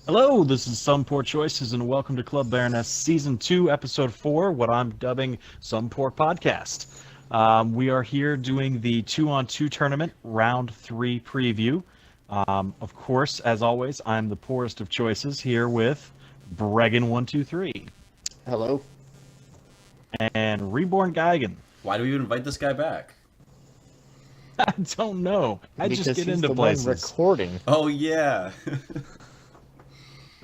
Hello, this is Some Poor Choices, and welcome to Club Baroness Season 2, Episode 4, what I'm dubbing Some Poor Podcast. We are here doing the 2-on-2 tournament, Round 3 preview. Of course, as always, I'm the poorest of choices here with Bregan123 Hello. and Reborn Geigen. Why do we even invite this guy back? I don't know. I Because just get he's into the places. one recording. Oh, yeah.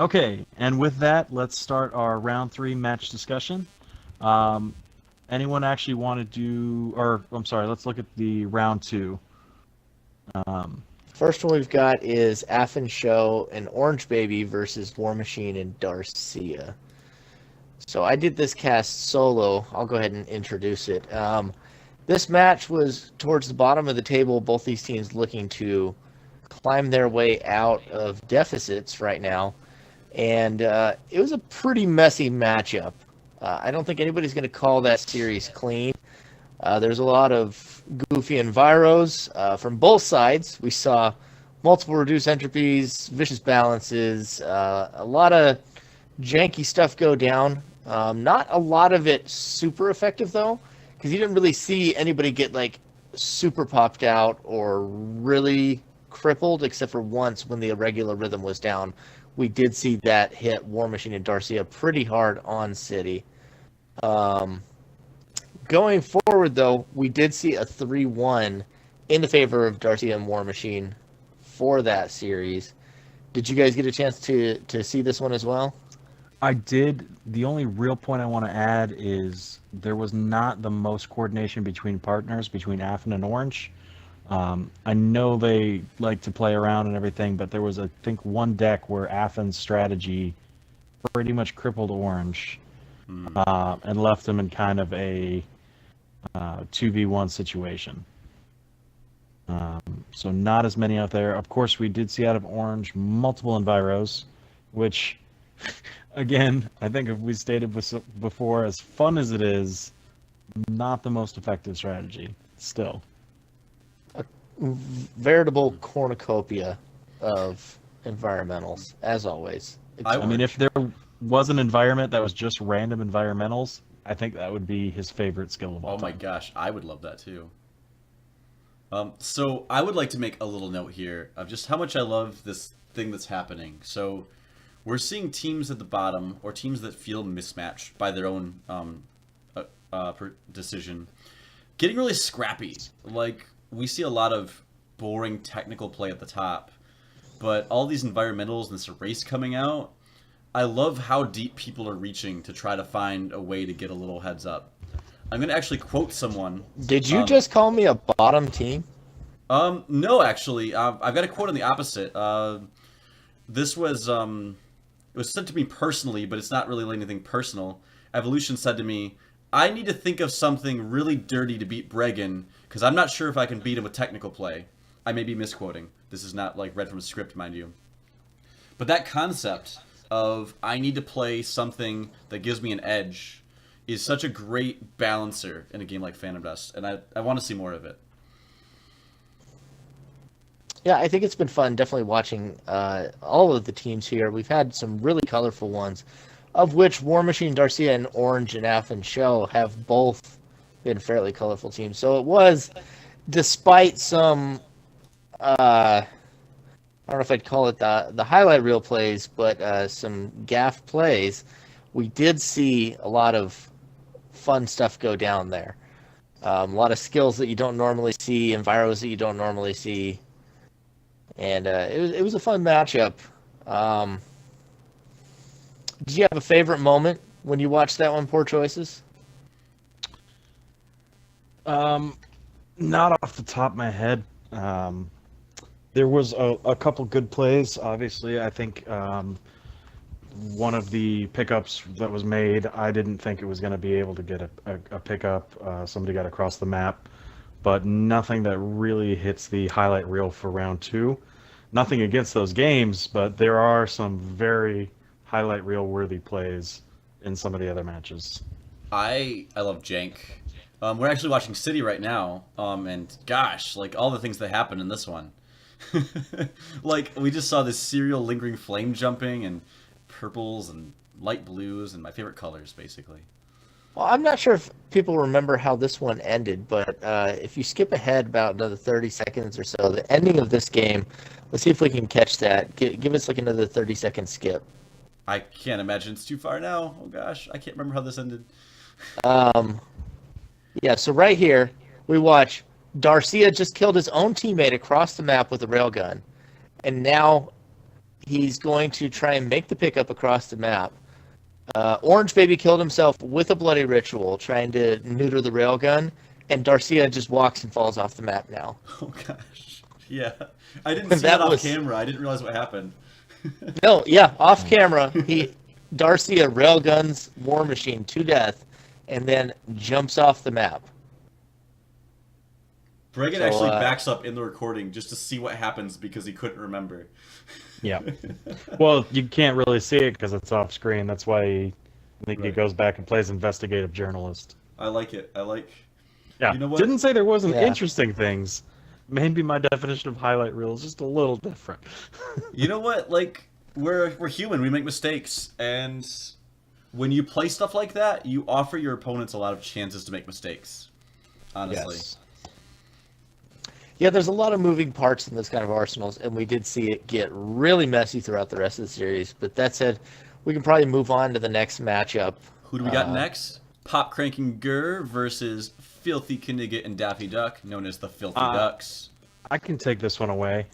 Okay, and with that, let's start our round 3 match discussion. Anyone actually want to do, or I'm sorry, let's look at the round 2. First one we've got is Affen Show and Orange Baby versus War Machine and Darcia. So I did this cast solo. I'll go ahead and introduce it. This match was towards the bottom of the table. Both these teams looking to climb their way out of deficits right now. And it was a pretty messy matchup. I don't think anybody's going to call that series clean. There's a lot of goofy enviros from both sides. We saw multiple reduced entropies, vicious balances, a lot of janky stuff go down. Not a lot of it super effective, though, because you didn't really see anybody get, like, super popped out or really crippled, except for once when the irregular rhythm was down. We did see that hit War Machine and Darcia pretty hard on City. Going forward, though, we did see a 3-1 in the favor of Darcia and War Machine for that series. Did you guys get a chance to see this one as well? I did. The only real point I want to add is there was not the most coordination between partners, between Affen and Orange. I know they like to play around and everything, but there was, I think, one deck where Affen's strategy pretty much crippled Orange and left them in kind of a 2v1 situation. So not as many out there. Of course, we did see out of Orange multiple enviros, which, again, I think if we stated before, as fun as it is, not the most effective strategy still. Veritable cornucopia of environmentals, as always. I mean, if there was an environment that was just random environmentals, I think that would be his favorite skill of all Oh my time. gosh, I would love that too. So I would like to make a little note here of just how much I love this thing that's happening. So we're seeing teams at the bottom, or teams that feel mismatched by their own decision, getting really scrappy. Like, we see a lot of boring technical play at the top, but all these environmentals and this race coming out, I love how deep people are reaching to try to find a way to get a little heads up. I'm going to actually quote someone. Did you just call me a bottom team? No, actually. I've got a quote on the opposite. This was, it was sent to me personally, but it's not really anything personal. Evolution said to me, I need to think of something really dirty to beat Bregan, because I'm not sure if I can beat him with technical play. I may be misquoting. This is not, like, read from a script, mind you. But that concept of I need to play something that gives me an edge is such a great balancer in a game like Phantom Dust, and I want to see more of it. Yeah, I think it's been fun definitely watching all of the teams here. We've had some really colorful ones, of which War Machine, Darcia, and Orange and Affen Show have both been fairly colorful teams. So it was, despite some, I don't know if I'd call it the highlight reel plays, but some gaff plays, we did see a lot of fun stuff go down there. A lot of skills that you don't normally see, enviros that you don't normally see. And it was a fun matchup. Did you have a favorite moment when you watched that one, Poor Choices? Not off the top of my head. There was a couple good plays. Obviously, I think one of the pickups that was made, I didn't think it was going to be able to get a pickup. Somebody got across the map, but nothing that really hits the highlight reel for round 2. Nothing against those games, but there are some very highlight reel worthy plays in some of the other matches. I love Jank. We're actually watching City right now, and gosh, like all the things that happen in this one. Like, we just saw this serial lingering flame jumping and purples and light blues and my favorite colors, basically. Well, I'm not sure if people remember how this one ended, but if you skip ahead about another 30 seconds or so, the ending of this game, let's see if we can catch that. Give us like another 30-second skip. I can't imagine it's too far now. Oh gosh, I can't remember how this ended. Yeah, so right here, we watch Darcia just killed his own teammate across the map with a railgun, and now he's going to try and make the pickup across the map. Orange Baby killed himself with a bloody ritual, trying to neuter the railgun, and Darcia just walks and falls off the map now. Oh gosh, yeah, I didn't see that off camera. I didn't realize what happened. No, yeah, off camera, Darcia railguns War Machine to death, and then jumps off the map. Bregan actually backs up in the recording just to see what happens because he couldn't remember. Yeah. Well, you can't really see it because it's off screen. That's why I think he goes back and plays investigative journalist. I like it. Yeah. You know what? Didn't say there wasn't interesting things. Maybe my definition of highlight reel is just a little different. You know what? Like, we're human. We make mistakes, and when you play stuff like that, you offer your opponents a lot of chances to make mistakes. Honestly. Yes. Yeah, there's a lot of moving parts in this kind of arsenals, and we did see it get really messy throughout the rest of the series. But that said, we can probably move on to the next matchup. Who do we got next? Pop Cranking Gur versus Filthy Knigget and Daffy Duck, known as the Filthy Ducks. I can take this one away.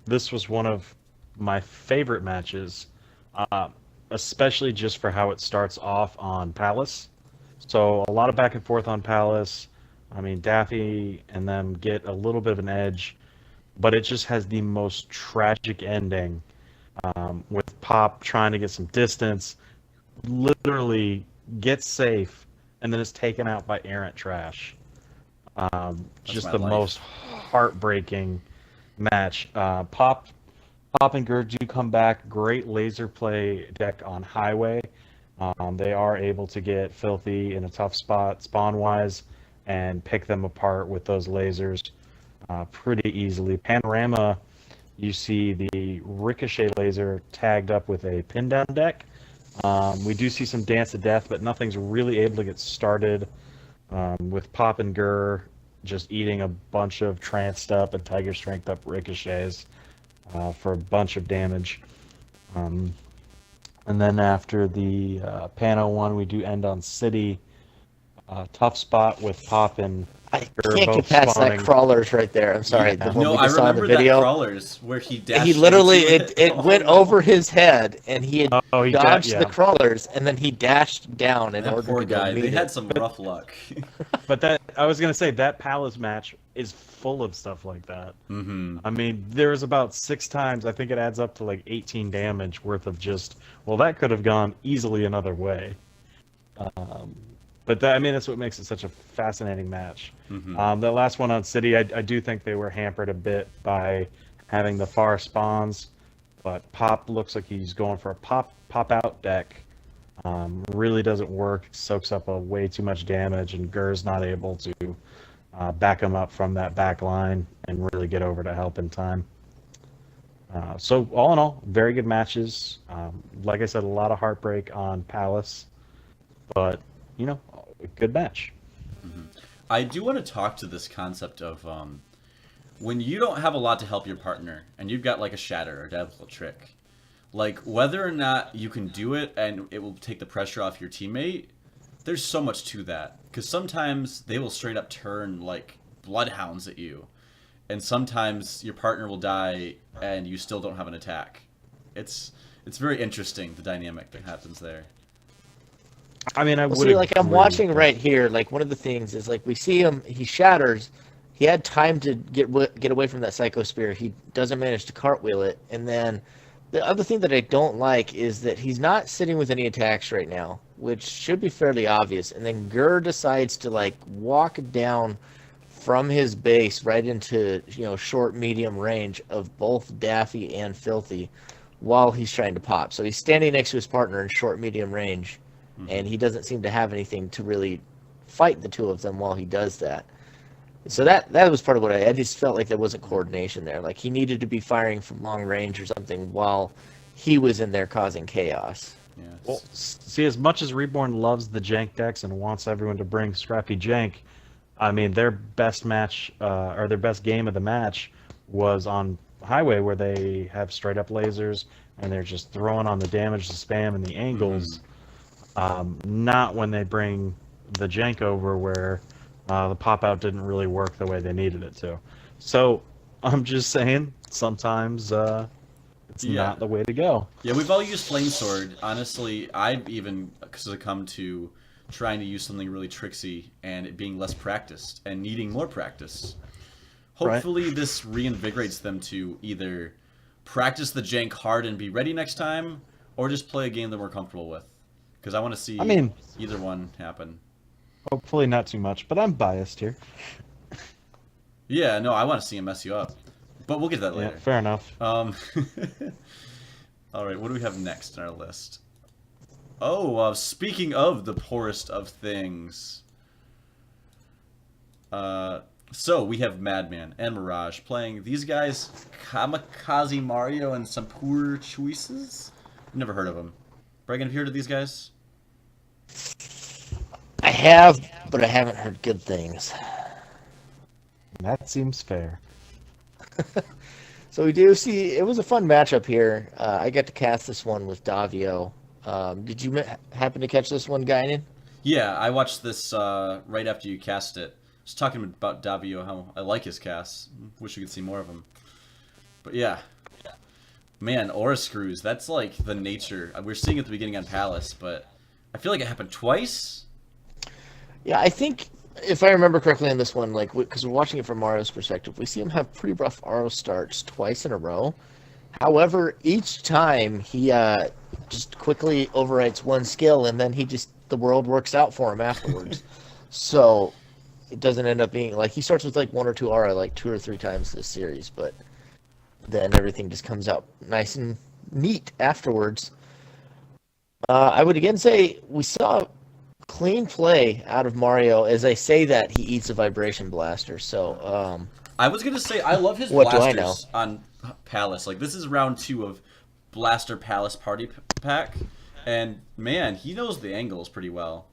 This was one of my favorite matches, especially just for how it starts off on Palace. So a lot of back and forth on Palace. I mean, Daffy and them get a little bit of an edge, but it just has the most tragic ending, with Pop trying to get some distance, literally gets safe, and then is taken out by errant trash. Just the most heartbreaking match. Pop and Gur do come back. Great laser play deck on Highway. They are able to get Filthy in a tough spot spawn-wise and pick them apart with those lasers pretty easily. Panorama, you see the Ricochet laser tagged up with a pin down deck. We do see some Dance to Death, but nothing's really able to get started with Pop and Gur just eating a bunch of tranced up and Tiger Strength up Ricochets for a bunch of damage. And then after the Pano one, we do end on City. Tough spot with Pop and I can't get past that crawlers right there. I'm sorry. Yeah. No, I remember that crawlers where he dashed. He literally it went over his head, and he had dodged the crawlers, and then he dashed down in order poor to guy. go meet They had it. some rough luck. But that I was gonna say that Palace match is full of stuff like that. Mm-hmm. I mean, there was about 6 times. I think it adds up to like 18 damage worth of just. Well, that could have gone easily another way. But that, I mean, that's what makes it such a fascinating match. Mm-hmm. The last one on City, I do think they were hampered a bit by having the far spawns, but Pop looks like he's going for a pop out deck. Really doesn't work. Soaks up a way too much damage, and Gur's not able to back him up from that back line and really get over to help in time. So all in all, very good matches. Like I said, a lot of heartbreak on Palace, but you know, a good match. Mm-hmm. I do want to talk to this concept of when you don't have a lot to help your partner and you've got like a shatter or devil trick, like whether or not you can do it and it will take the pressure off your teammate. There's so much to that, because sometimes they will straight up turn like bloodhounds at you, and sometimes your partner will die and you still don't have an attack. It's very interesting, the dynamic that happens there. I mean, I would see, like I'm watching right here. Like one of the things is like we see him. He shatters. He had time to get away from that Psycho Spear. He doesn't manage to cartwheel it. And then the other thing that I don't like is that he's not sitting with any attacks right now, which should be fairly obvious. And then Gur decides to like walk down from his base right into short medium range of both Daffy and Filthy while he's trying to pop. So he's standing next to his partner in short medium range. And he doesn't seem to have anything to really fight the two of them while he does that. So that was part of what I just felt like there wasn't coordination there. Like he needed to be firing from long range or something while he was in there causing chaos. Yeah. Well, see, as much as Reborn loves the jank decks and wants everyone to bring scrappy jank, I mean, their best match, or their best game of the match was on Highway, where they have straight up lasers and they're just throwing on the damage, the spam, and the angles. Not when they bring the jank over, where the pop out didn't really work the way they needed it to. So I'm just saying, sometimes it's not the way to go. Yeah, we've all used Flame Sword. Honestly, I've even succumbed to trying to use something really tricksy and it being less practiced and needing more practice. Hopefully this reinvigorates them to either practice the jank hard and be ready next time, or just play a game that we're comfortable with. Because I want to see either one happen. Hopefully not too much, but I'm biased here. Yeah, no, I want to see him mess you up. But we'll get to that later. Yeah, fair enough. All right, what do we have next on our list? Oh, speaking of the poorest of things. So we have Madman and Mirage playing these guys, Kamikaze Mario and some poor choices. Never heard of them. Bregan, have you heard of these guys? I have, but I haven't heard good things. That seems fair. So we do see, it was a fun matchup here. I got to cast this one with Davio. Did you happen to catch this one, Guinan? Yeah, I watched this right after you cast it. I was talking about Davio, how I like his casts. Wish you could see more of them. But yeah. Man, Aura Screws, that's like the nature. We're seeing it at the beginning on Palace, but I feel like it happened twice. Yeah, I think, if I remember correctly on this one, like, because we're watching it from Mario's perspective, we see him have pretty rough Aro starts twice in a row. However, each time he just quickly overwrites one skill, and then the world works out for him afterwards. So it doesn't end up being like he starts with like 1 or 2 aura like 2 or 3 times this series, but then everything just comes out nice and neat afterwards. I would again say we saw clean play out of Mario. As I say that, he eats a vibration blaster. So I was gonna say I love his what do I blasters on Palace. Like this is round 2 of Blaster Palace Party Pack, and man, he knows the angles pretty well.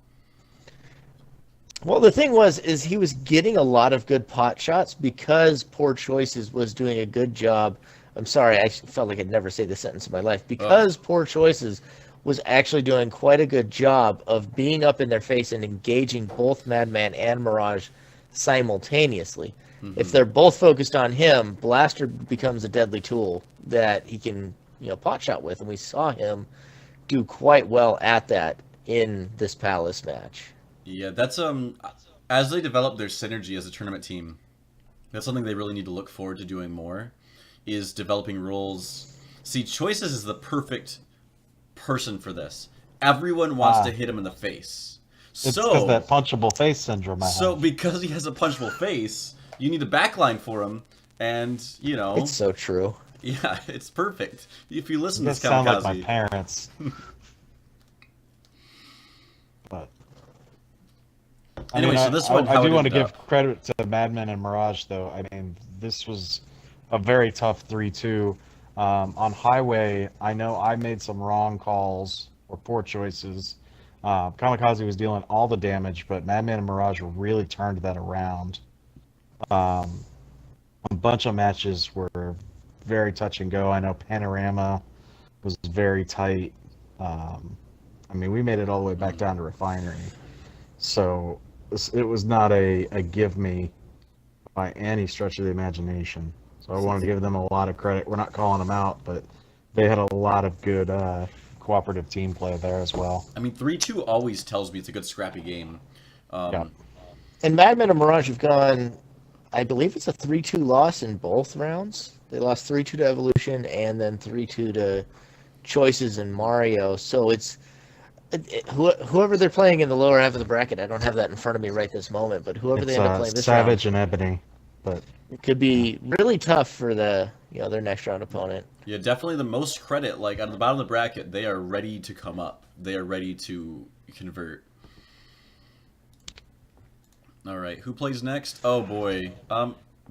Well, the thing is he was getting a lot of good pot shots because Poor Choices was doing a good job. I'm sorry, I felt like I'd never say this sentence in my life. Because Poor Choices was actually doing quite a good job of being up in their face and engaging both Madman and Mirage simultaneously. Mm-hmm. If they're both focused on him, Blaster becomes a deadly tool that he can, pot shot with, and we saw him do quite well at that in this Palace match. Yeah, that's as they develop their synergy as a tournament team, that's something they really need to look forward to doing more, is developing roles. See, Choices is the perfect person for this. Everyone wants to hit him in the face. It's because that punchable face syndrome I have. So because he has a punchable face, you need a backline for him, and It's so true. Yeah, it's perfect. If you listen You to guys this sound Kamikaze. like my parents. But anyway, so this one, I do want to give credit to Madman and Mirage, though. I mean, this was a very tough 3-2. On Highway, I know I made some wrong calls or poor choices. Kamikaze was dealing all the damage, but Madman and Mirage really turned that around. A bunch of matches were very touch and go. I know Panorama was very tight. I mean, we made it all the way back down to Refinery. So it was not a give me by any stretch of the imagination. So I wanted to give them a lot of credit. We're not calling them out, but they had a lot of good cooperative team play there as well. I mean, 3-2 always tells me it's a good scrappy game. And Madman and Mirage have gone, I believe it's a 3-2 loss in both rounds. They lost 3-2 to Evolution and then 3-2 to Choices and Mario. So it's whoever they're playing in the lower half of the bracket. I don't have that in front of me right this moment, but whoever they end up playing this Savage round, and Ebony, but it could be really tough for their next round opponent. Yeah, definitely the most credit. Like out of the bottom of the bracket, they are ready to come up. They are ready to convert. All right, who plays next? Oh boy.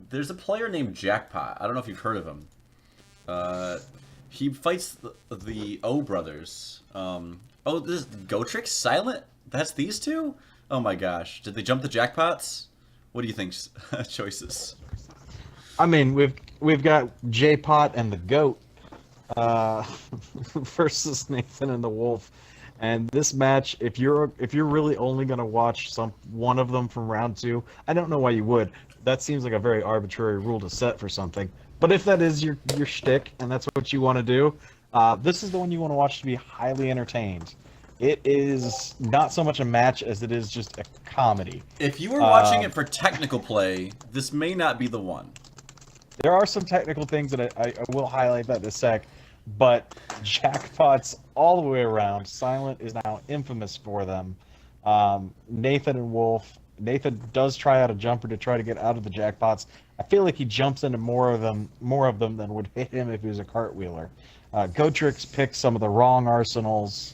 There's a player named Jackpot. I don't know if you've heard of him. He fights the O brothers. Oh, this Gotrix Silent. That's these two. Oh my gosh, did they jump the jackpots? What do you think? Choices. I mean, we've got J-Pot and the Goat versus Nathan and the Wolf, and this match, if you're really only gonna watch one of them from round two, I don't know why you would. That seems like a very arbitrary rule to set for something. But if that is your shtick and that's what you want to do, this is the one you want to watch to be highly entertained. It is not so much a match as it is just a comedy. If you were watching it for technical play, this may not be the one. There are some technical things that I will highlight that in a sec, but jackpots all the way around. Silent is now infamous for them. Nathan and Wolf. Nathan does try out a jumper to try to get out of the jackpots. I feel like he jumps into more of them than would hit him if he was a cartwheeler. Gotrix picks some of the wrong arsenals.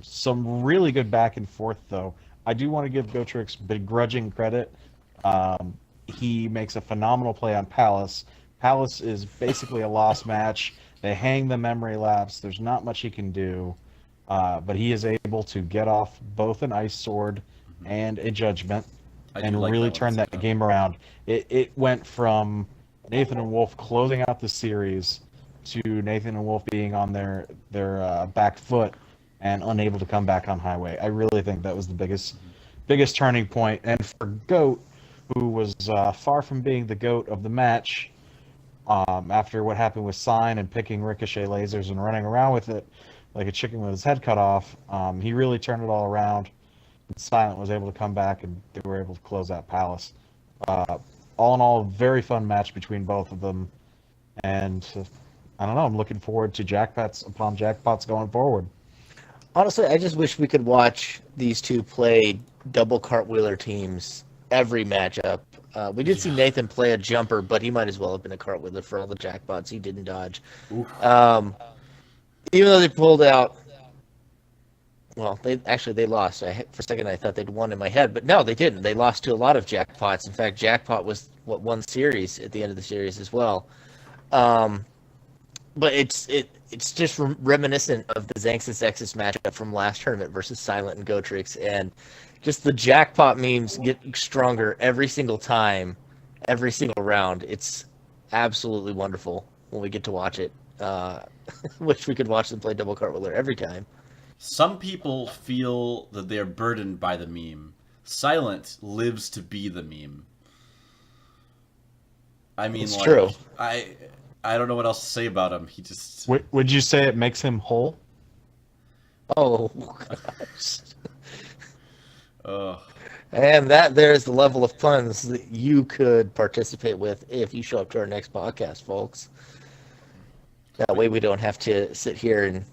Some really good back and forth, though. I do want to give Gotrix begrudging credit. He makes a phenomenal play on Palace. Palace is basically a lost match. They hang the memory lapse. There's not much he can do. But he is able to get off both an Ice Sword and a Judgment and like really that turn that game around. It went from Nathan and Wolf closing out the series to Nathan and Wolf being on their back foot and unable to come back on highway. I really think that was the biggest turning point. And for Goat, who was far from being the GOAT of the match, after what happened with Sign and picking ricochet lasers and running around with it like a chicken with his head cut off, he really turned it all around. And Silent was able to come back, and they were able to close out Palace. All in all, a very fun match between both of them. And I don't know, I'm looking forward to jackpots upon jackpots going forward. Honestly, I just wish we could watch these two play double cartwheeler teams every matchup. We did see Nathan play a jumper, but he might as well have been a cartwheeler for all the jackpots he didn't dodge. Even though they pulled out, well, they lost. For a second I thought they'd won in my head, but no, they didn't. They lost to a lot of jackpots. In fact, Jackpot was won series at the end of the series as well. But it's just reminiscent of the Xanxus Exus matchup from last tournament versus Silent and Gotrix, and just the jackpot memes get stronger every single time, every single round. It's absolutely wonderful when we get to watch it. Wish we could watch them play double cartwheeler every time. Some people feel that they are burdened by the meme. Silent lives to be the meme. I mean, it's true. I don't know what else to say about him. He just... Would you say it makes him whole? Oh, gosh. Ugh. And there's the level of puns that you could participate with if you show up to our next podcast, folks. That way we don't have to sit here and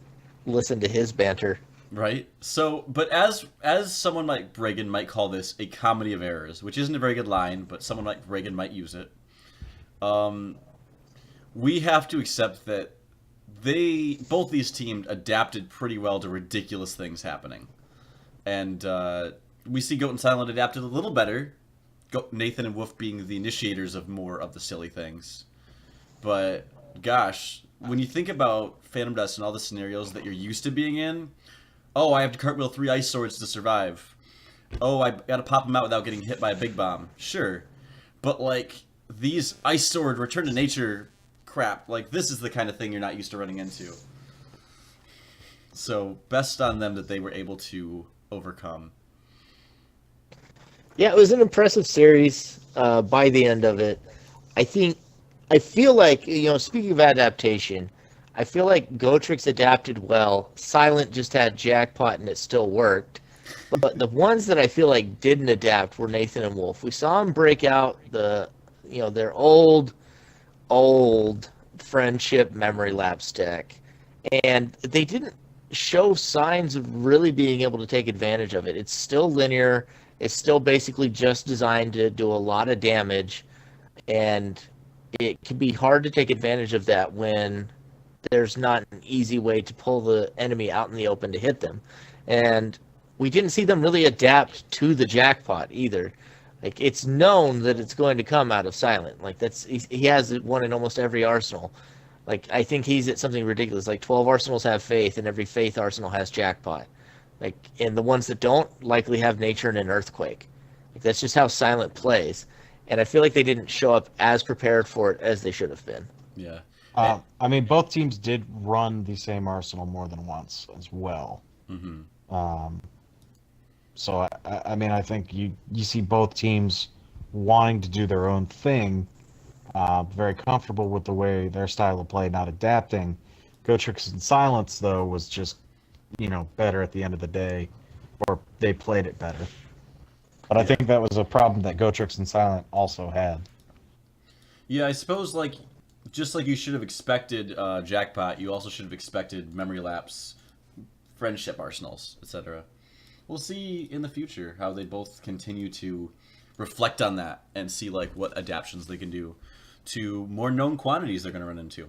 listen to his banter. Right? So, but as someone like Reagan might call this a comedy of errors, which isn't a very good line, but someone like Reagan might use it. We have to accept that both these teams adapted pretty well to ridiculous things happening. And we see Goat and Silent adapted a little better. Nathan and Wolf being the initiators of more of the silly things. But, gosh, when you think about Phantom Dust and all the scenarios that you're used to being in, oh, I have to cartwheel 3 ice swords to survive. Oh, I gotta pop them out without getting hit by a big bomb. Sure. But, like, these ice sword return to nature crap, like, this is the kind of thing you're not used to running into. So, best on them that they were able to overcome. Yeah, it was an impressive series by the end of it. I feel like, speaking of adaptation, I feel like Gotrix adapted well. Silent just had Jackpot and it still worked. But the ones that I feel like didn't adapt were Nathan and Wolf. We saw them break out their old friendship memory lapse deck, and they didn't show signs of really being able to take advantage of it. It's still linear. It's still basically just designed to do a lot of damage, and it can be hard to take advantage of that when there's not an easy way to pull the enemy out in the open to hit them. And we didn't see them really adapt to the jackpot either. Like, it's known that it's going to come out of Silent. Like, he has one in almost every arsenal. Like, I think he's at something ridiculous. Like, 12 arsenals have Faith, and every Faith arsenal has Jackpot. Like, and the ones that don't likely have Nature and an Earthquake. Like, that's just how Silent plays. And I feel like they didn't show up as prepared for it as they should have been. Yeah. I mean, both teams did run the same arsenal more than once as well. Mm-hmm. So, I mean, I think you see both teams wanting to do their own thing, very comfortable with the way their style of play, not adapting. Gotrix and Silence, though, was just, better at the end of the day, or they played it better. But I think that was a problem that Gotrix and Silent also had. Yeah, I suppose, just like you should have expected Jackpot, you also should have expected Memory Lapse, Friendship Arsenals, etc. We'll see in the future how they both continue to reflect on that and see what adaptations they can do to more known quantities they're going to run into.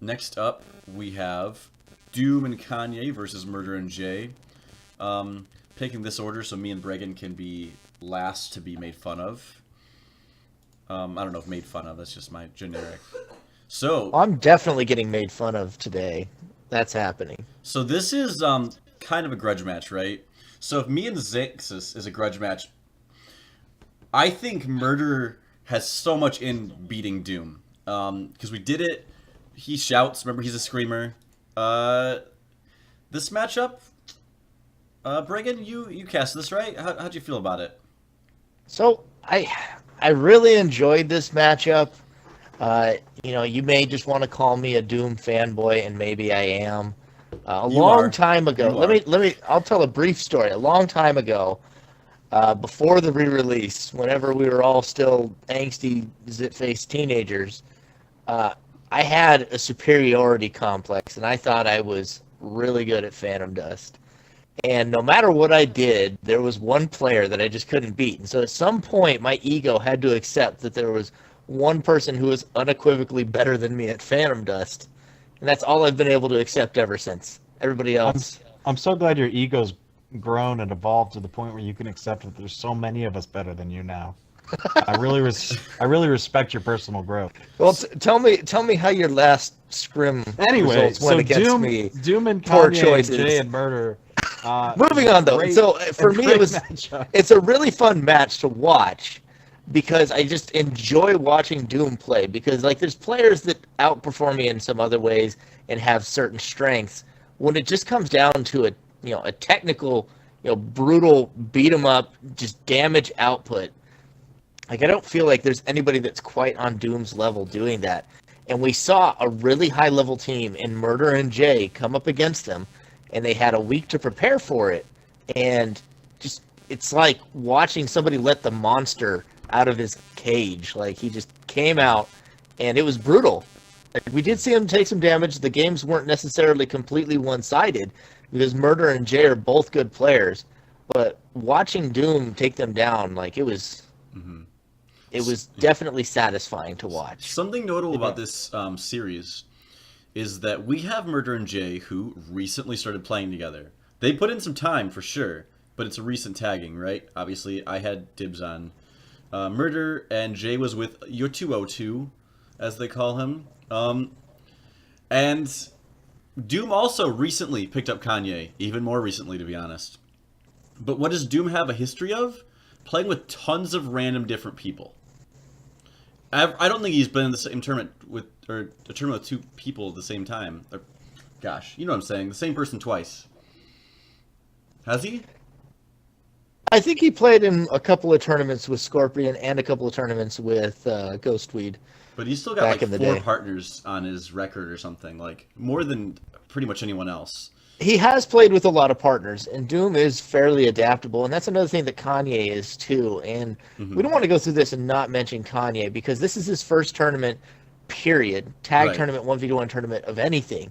Next up, we have Doom and Kanye versus Murder and Jay. Picking this order so me and Bregan can be last to be made fun of. I don't know if made fun of, that's just my generic. So I'm definitely getting made fun of today. That's happening. So this is kind of a grudge match, right? So if me and Zixus is a grudge match, I think Murder has so much in beating Doom. Because we did it. He shouts. Remember, he's a screamer. This matchup, Bregan, you cast this, right? How'd you feel about it? So I really enjoyed this matchup. You may just want to call me a Doom fanboy, and maybe I am. Long time ago, I'll tell a brief story. A long time ago, before the re-release, whenever we were all still angsty, zit-faced teenagers, I had a superiority complex, and I thought I was really good at Phantom Dust. And no matter what I did, there was one player that I just couldn't beat. And so at some point, my ego had to accept that there was one person who was unequivocally better than me at Phantom Dust. And that's all I've been able to accept ever since. Everybody else. I'm so glad your ego's grown and evolved to the point where you can accept that there's so many of us better than you now. I really respect your personal growth. Well, tell me how your last scrim results went against me. Doom and Poor Kanye choices. and Jay and Murder. Moving on, though. So for me, it's a really fun match to watch because I just enjoy watching Doom play because there's players that outperform me in some other ways and have certain strengths. When it just comes down to a technical, brutal beat 'em up, just damage output. I don't feel like there's anybody that's quite on Doom's level doing that. And we saw a really high level team in Murder and Jay come up against them, and they had a week to prepare for it. And just it's like watching somebody let the monster out of his cage. He just came out, and it was brutal. We did see him take some damage. The games weren't necessarily completely one-sided because Murder and Jay are both good players. But watching Doom take them down, it was... Mm-hmm. It was definitely satisfying to watch. Something notable about this series is that we have Murder and Jay who recently started playing together. They put in some time for sure, but it's a recent tagging, right? Obviously, I had dibs on Murder, and Jay was with your 202, as they call him. And Doom also recently picked up Kanye, even more recently, to be honest. But what does Doom have a history of? Playing with tons of random different people. I don't think he's been in the same tournament with two people at the same time. Or, gosh, you know what I'm saying? The same person twice. Has he? I think he played in a couple of tournaments with Scorpion and a couple of tournaments with Ghostweed. But he's still got 4 partners on his record or something, more than pretty much anyone else. He has played with a lot of partners, and Doom is fairly adaptable, and that's another thing that Kanye is too. And we don't want to go through this and not mention Kanye, because this is his first tournament, period, tournament, 1v1 tournament of anything.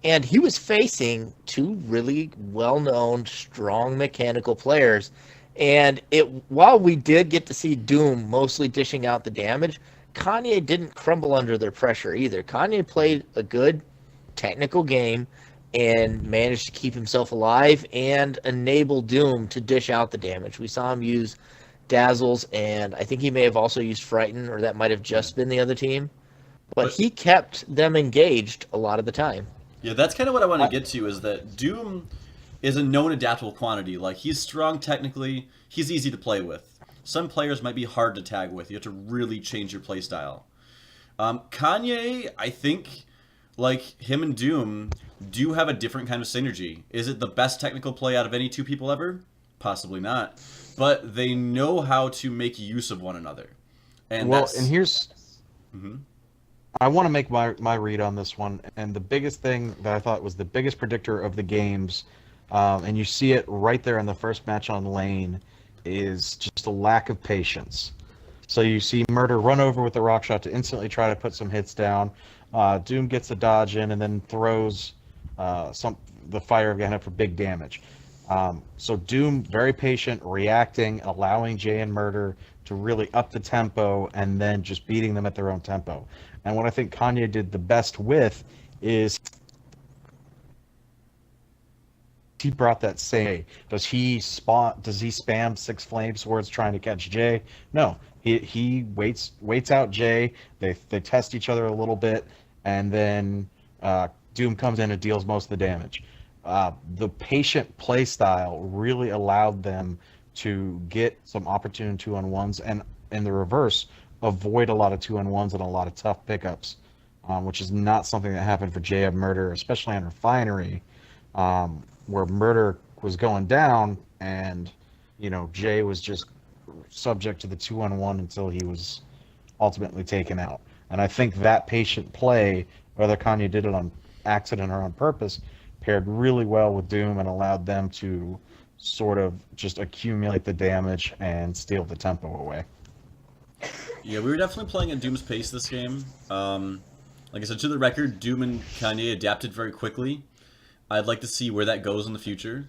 And he was facing 2 really well-known, strong mechanical players. And while we did get to see Doom mostly dishing out the damage, Kanye didn't crumble under their pressure either. Kanye played a good technical game, and managed to keep himself alive and enable Doom to dish out the damage. We saw him use Dazzles, and I think he may have also used Frighten, or that might have just been the other team. But he kept them engaged a lot of the time. Yeah, that's kind of what I want to get to, is that Doom is a known adaptable quantity. Like, he's strong technically, he's easy to play with. Some players might be hard to tag with. You have to really change your playstyle. Kanye, I think, like him and Doom, do have a different kind of synergy. Is it the best technical play out of any two people ever? Possibly not. But they know how to make use of one another. And here's... Mm-hmm. I want to make my read on this one, and the biggest thing that I thought was the biggest predictor of the games, and you see it right there in the first match on lane, is just a lack of patience. So you see Murder run over with the rock shot to instantly try to put some hits down. Doom gets a dodge in and then throws the fire of Gehenna for big damage. So Doom, very patient, reacting, allowing Jay and Murder to really up the tempo, and then just beating them at their own tempo. And what I think Kanye did the best with is he brought that same. Does he spam 6 flame swords trying to catch Jay? No. He waits out Jay. They test each other a little bit, and then Doom comes in and deals most of the damage. The patient play style really allowed them to get some opportune 2-on-1s, and in the reverse, avoid a lot of 2-on-1s and a lot of tough pickups, which is not something that happened for Jay of Murder, especially on Refinery, where Murder was going down, and Jay was just subject to the 2-on-1 until he was ultimately taken out. And I think that patient play, whether Kanye did it on accident or on purpose, paired really well with Doom and allowed them to sort of just accumulate the damage and steal the tempo away. Yeah, we were definitely playing at Doom's pace this game. Like I said, to the record, Doom and Kanye adapted very quickly. I'd like to see where that goes in the future.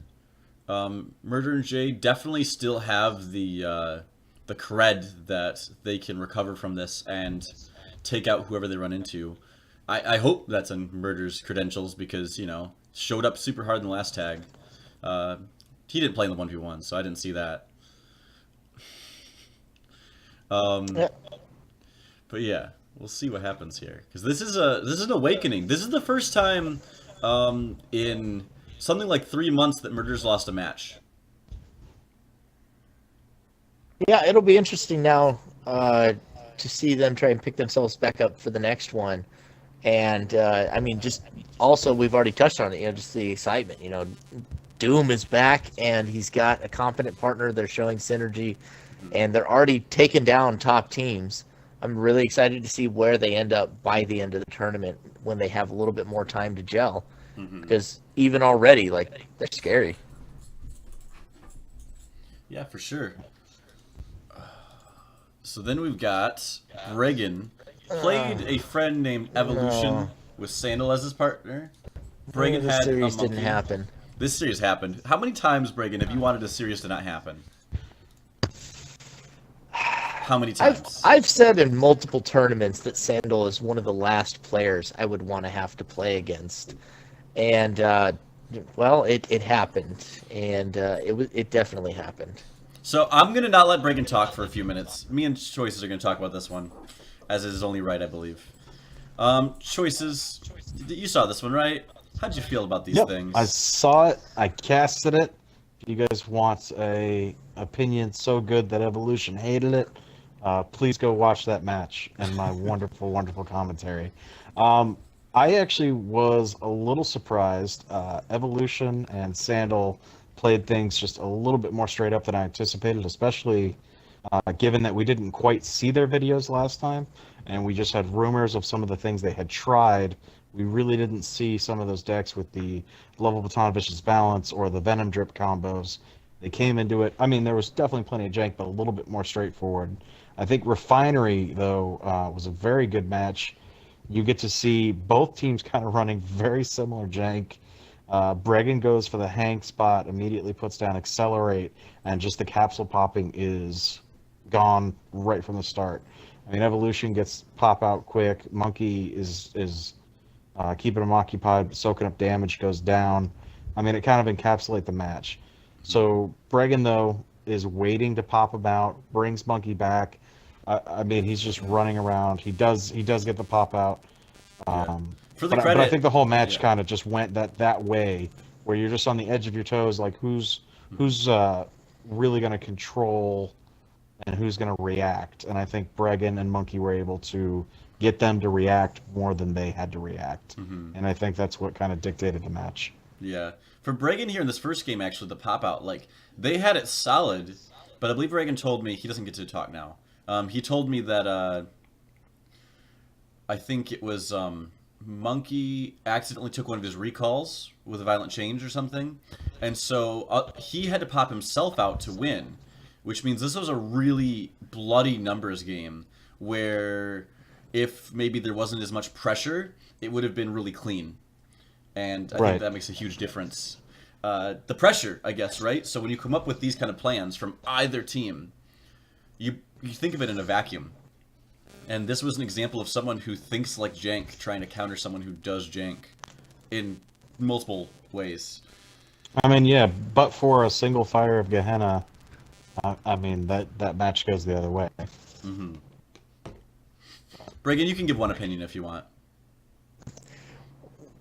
Murder and Jay definitely still have the cred that they can recover from this and take out whoever they run into. I hope that's on Murder's credentials because, showed up super hard in the last tag. He didn't play in the 1v1, so I didn't see that. But yeah, we'll see what happens here, because this is an awakening. This is the first time in something like 3 months that Murder's lost a match. Yeah, it'll be interesting now to see them try and pick themselves back up for the next one. And I mean, just also we've already touched on it. Just the excitement. Doom is back, and he's got a competent partner. They're showing synergy, and they're already taking down top teams. I'm really excited to see where they end up by the end of the tournament when they have a little bit more time to gel. Because even already, they're scary. Yeah, for sure. So then we've got Bregan. Played a friend named Evolution with Sandal as his partner. Bregan This had series a monkey. didn't happen. This series happened. How many times, Bregan, have you wanted a series to not happen? How many times? I've said in multiple tournaments that Sandal is one of the last players I would want to have to play against. And, it happened. And it definitely happened. So I'm going to not let Bregan talk for a few minutes. Me and Choices are going to talk about this one, as it is only right, I believe. Choices, you saw this one, right? How'd you feel about these things? I saw it. I casted it. If you guys want a opinion so good that Evolution hated it, please go watch that match and my wonderful, wonderful commentary. I actually was a little surprised. Evolution and Sandal played things just a little bit more straight up than I anticipated, especially given that we didn't quite see their videos last time, and we just had rumors of some of the things they had tried. We really didn't see some of those decks with the Level Baton Vicious Balance or the Venom Drip combos. They came into it. I mean, there was definitely plenty of jank, but a little bit more straightforward. I think Refinery, though, was a very good match. You get to see both teams kind of running very similar jank. Bregan goes for the Hank spot, immediately puts down Accelerate, and just the capsule popping is gone right from the start. I mean, Evolution gets pop out quick. Monkey is keeping them occupied, soaking up damage, goes down. I mean, it kind of encapsulates the match. So Bregan, though, is waiting to pop him out, brings Monkey back. I mean, he's just running around. He does get the pop out. Yeah. For the But credit, I think the whole match yeah. kind of just went that way, where you're just on the edge of your toes, like who's really going to control and who's going to react. And I think Bregan and Monkey were able to get them to react more than they had to react. And I think that's what kind of dictated the match. Yeah. For Bregan here in this first game, actually, the pop-out, like, they had it solid, but I believe Bregan told me, he doesn't get to talk now, he told me that, I think it was, Monkey accidentally took one of his recalls with a violent change or something, and so he had to pop himself out to win, which means this was a really bloody numbers game, where if maybe there wasn't as much pressure, it would have been really clean. And I think that makes a huge difference. The pressure, I guess, right? So when you come up with these kind of plans from either team, you think of it in a vacuum. And this was an example of someone who thinks like jank trying to counter someone who does jank in multiple ways. I mean, yeah, but for a single fire of Gehenna, I mean, that match goes the other way. Bregan, you can give one opinion if you want.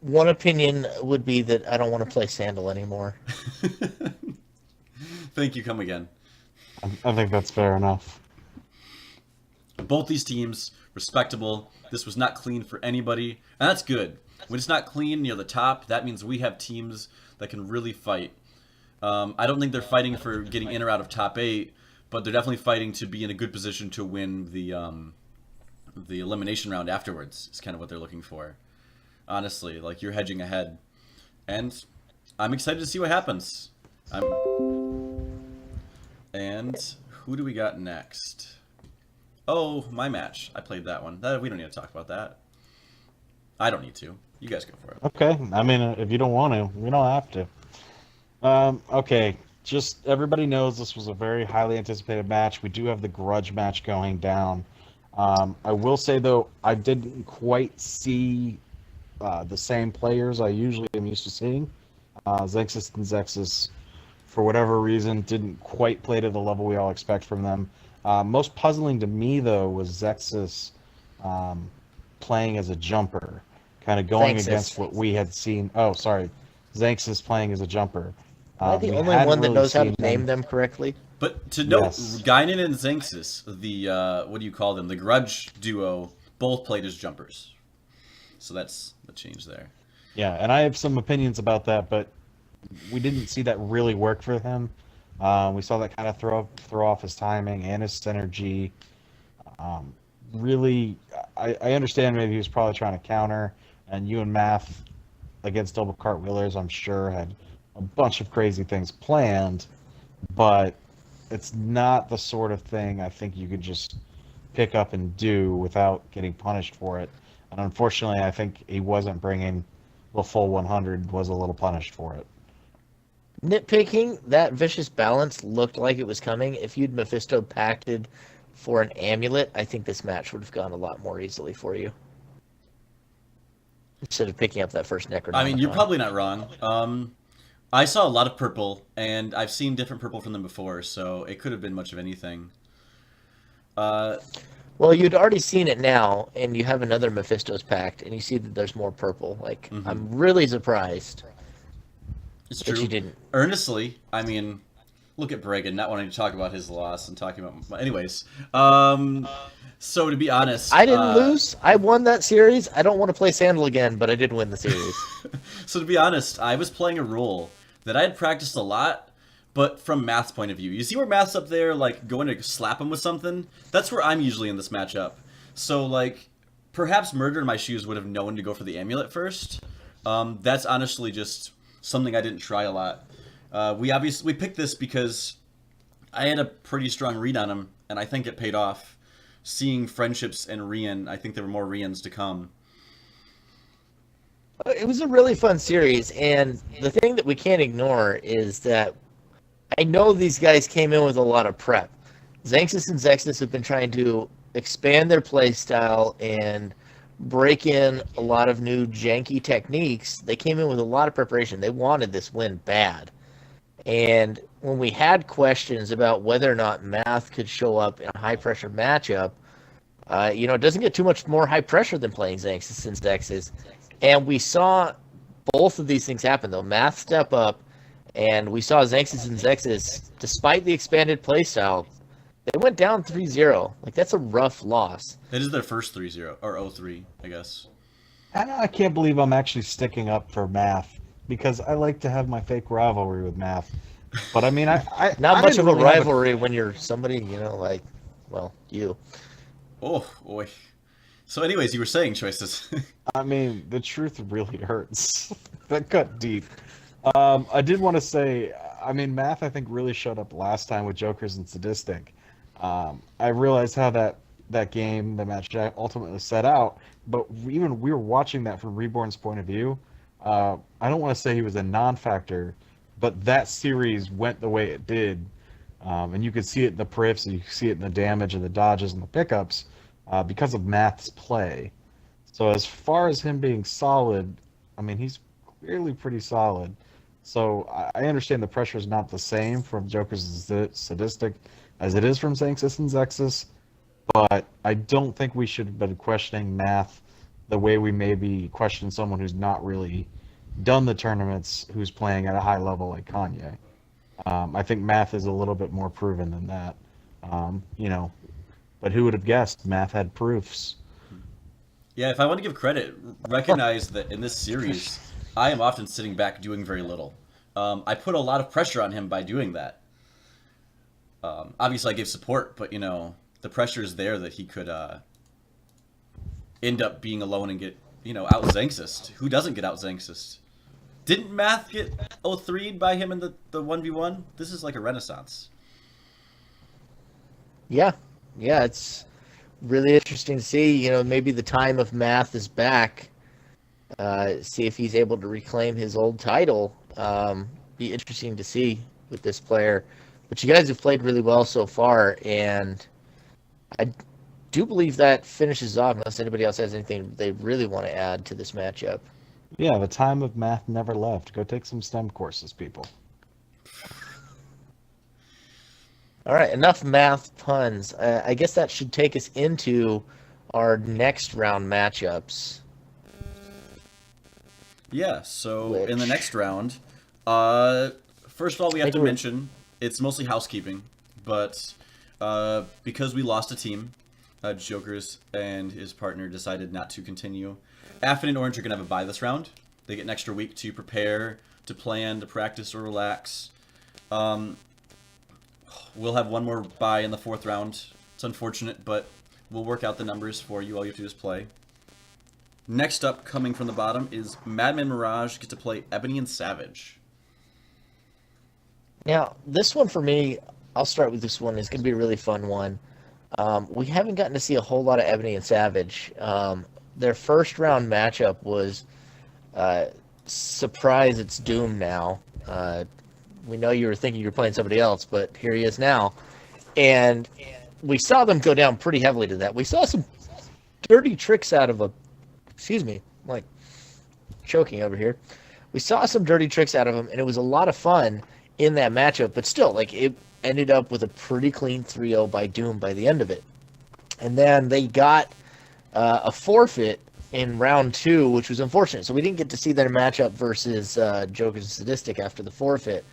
One opinion would be that I don't want to play Sandal anymore. Thank you, come again. I think that's fair enough. Both these teams, respectable. This was not clean for anybody, and that's good. When it's not clean near the top, that means we have teams that can really fight. I don't think they're fighting for getting in or out of top 8, but they're definitely fighting to be in a good position to win the elimination round afterwards, is kind of what they're looking for. Honestly, like, you're hedging ahead. And I'm excited to see what happens. And who do we got next? Oh, my match. I played that one. We don't need to talk about that. I don't need to. You guys go for it. Okay. I mean, if you don't want to, we don't have to. Okay. Just everybody knows this was a very highly anticipated match. We do have the grudge match going down. I will say, though, I didn't quite see the same players I usually am used to seeing. Xenxus and Zexus, for whatever reason, didn't quite play to the level we all expect from them. Most puzzling to me, though, was Zexus playing as a jumper, kind of going against what we had seen. Oh, sorry. Xenxus playing as a jumper. Am I the only one that knows how to name them correctly? But to note, Guinan and Xenxus, the, what do you call them? The grudge duo, both played as jumpers. So that's the change there. Yeah, and I have some opinions about that, but we didn't see that really work for him. We saw that kind of throw off his timing and his synergy. Really, I understand maybe he was probably trying to counter, and you and Math against double cartwheelers, I'm sure, had a bunch of crazy things planned, but it's not the sort of thing I think you could just pick up and do without getting punished for it. And unfortunately, I think he wasn't bringing the full 100, was a little punished for it. Nitpicking, that vicious balance looked like it was coming. If you'd Mephisto pacted for an amulet, I think this match would have gone a lot more easily for you. Instead of picking up that first Necronomicon. I mean, you're probably not wrong. I saw a lot of purple, and I've seen different purple from them before, so it could have been much of anything. Well, you'd already seen it now, and you have another Mephisto's packed, and you see that there's more purple. Like, I'm really surprised. It's true. You didn't. Earnestly, I mean, look at Bregan, not wanting to talk about his loss and talking about... Anyways, so to be honest... I didn't lose. I won that series. I don't want to play Sandal again, but I did win the series. So to be honest, I was playing a role that I had practiced a lot, but from Math's point of view. You see where Math's up there, like, going to slap him with something? That's where I'm usually in this matchup. So, like, perhaps Murder in My Shoes would have known to go for the amulet first. That's honestly just something I didn't try a lot. We picked this because I had a pretty strong read on him, and I think it paid off. Seeing friendships and Rian, I think there were more Rians to come. It was a really fun series, and the thing that we can't ignore is that I know these guys came in with a lot of prep. Xenxus and Zexus have been trying to expand their play style and break in a lot of new janky techniques. They came in with a lot of preparation. They wanted this win bad. And when we had questions about whether or not Math could show up in a high-pressure matchup, it doesn't get too much more high pressure than playing Xanxes and Zexes. And we saw both of these things happen, though. Math step up, and we saw Xanxes and Zexes, despite the expanded playstyle, they went down 3-0. Like, that's a rough loss. It is their first 3-0, or 0-3, I guess. I can't believe I'm actually sticking up for Math, because I like to have my fake rivalry with Math. But I mean, I Not I much didn't of a really have rivalry when you're somebody, you. Oh, boy. So anyways, you were saying choices. I mean, the truth really hurts. That cut deep. I did want to say, I mean, Math, I think, really showed up last time with Jokers and Sadistic. I realized how that game, the match ultimately set out, but even we were watching that from Reborn's point of view. I don't want to say he was a non-factor, but that series went the way it did. And you could see it in the periffs, you see it in the damage and the dodges and the pickups because of Math's play. So as far as him being solid, I mean, he's clearly pretty solid. So I understand the pressure is not the same from Joker's Sadistic as it is from Xanxes and Zexus, but I don't think we should have been questioning Math the way we maybe question someone who's not really done the tournaments, who's playing at a high level like Kanye. I think Math is a little bit more proven than that. But who would have guessed Math had proofs? Yeah, if I want to give credit, recognize that in this series, I am often sitting back doing very little. I put a lot of pressure on him by doing that. Obviously, I gave support, but, the pressure is there that he could end up being alone and get, out-Xanxed. Who doesn't get out-Xanxed? Didn't Math get 0-3'd by him in the 1v1? This is like a renaissance. Yeah, it's really interesting to see. Maybe the time of Math is back. See if he's able to reclaim his old title. Be interesting to see with this player. But you guys have played really well so far, and I do believe that finishes off, unless anybody else has anything they really want to add to this matchup. Yeah, the time of Math never left. Go take some STEM courses, people. All right, enough Math puns. I guess that should take us into our next round matchups. Yeah, so in the next round, first of all, we have to mention, it's mostly housekeeping, but because we lost a team, Jokers and his partner decided not to continue. Affin and Orange are going to have a bye this round. They get an extra week to prepare, to plan, to practice, or relax. We'll have one more bye in the 4th round. It's unfortunate, but we'll work out the numbers for you. All you have to do is play. Next up, coming from the bottom, is Madman Mirage get to play Ebony and Savage. Now, this one for me, I'll start with this one. It's going to be a really fun one. We haven't gotten to see a whole lot of Ebony and Savage. Their first round matchup was surprise, it's doomed now. We know you were thinking you were playing somebody else, but here he is now. And we saw them go down pretty heavily to that. We saw some dirty tricks out of excuse me, I'm like choking over here. We saw some dirty tricks out of him, and it was a lot of fun in that matchup, but still, it ended up with a pretty clean 3-0 by Doom by the end of it. And then they got a forfeit in round 2, which was unfortunate. So we didn't get to see their matchup versus Jokers and Sadistic after the forfeit.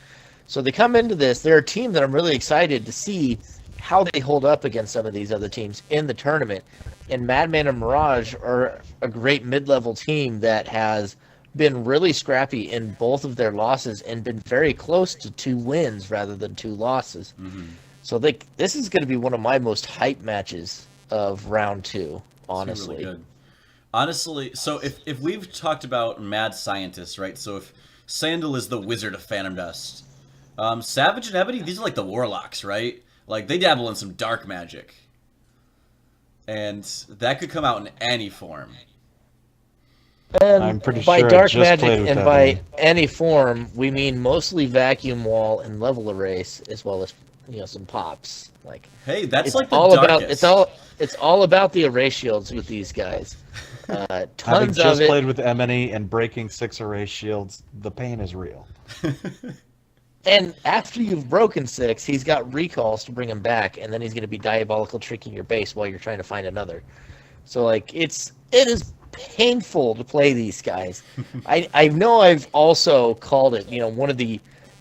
So they come into this. They're a team that I'm really excited to see how they hold up against some of these other teams in the tournament. And Madman and Mirage are a great mid-level team that has been really scrappy in both of their losses and been very close to 2 wins rather than 2 losses. Mm-hmm. So this is going to be one of my most hype matches of round 2, honestly. Really good. Honestly, so if we've talked about mad scientists, right? So if Sandal is the wizard of Phantom Dust, Savage and Ebony, these are like the warlocks, right? Like, they dabble in some dark magic. And that could come out in any form. And I'm pretty by sure I dark just magic played with and that by one. any form, we mean mostly vacuum wall and level erase, as well as some pops. Like, Hey, that's it's like the all darkest. it's all about the array shields with these guys. Having Tons just of it. played with Emily and breaking 6 array shields, the pain is real. And after you've broken 6, he's got recalls to bring him back, and then he's going to be diabolical tricking your base while you're trying to find another. So like it is painful to play these guys. I know I've also called it, one of the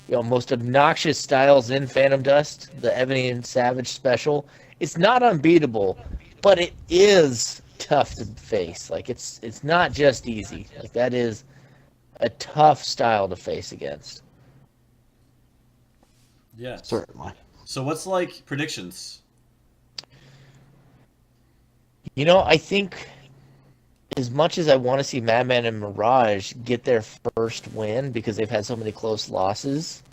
most obnoxious styles in Phantom Dust, the Ebony and Savage special. It's not unbeatable, but it is tough to face. Like it's not just easy. Like that is a tough style to face against. Yeah. Certainly. So what's like predictions? I think as much as I want to see Madman and Mirage get their first win because they've had so many close losses,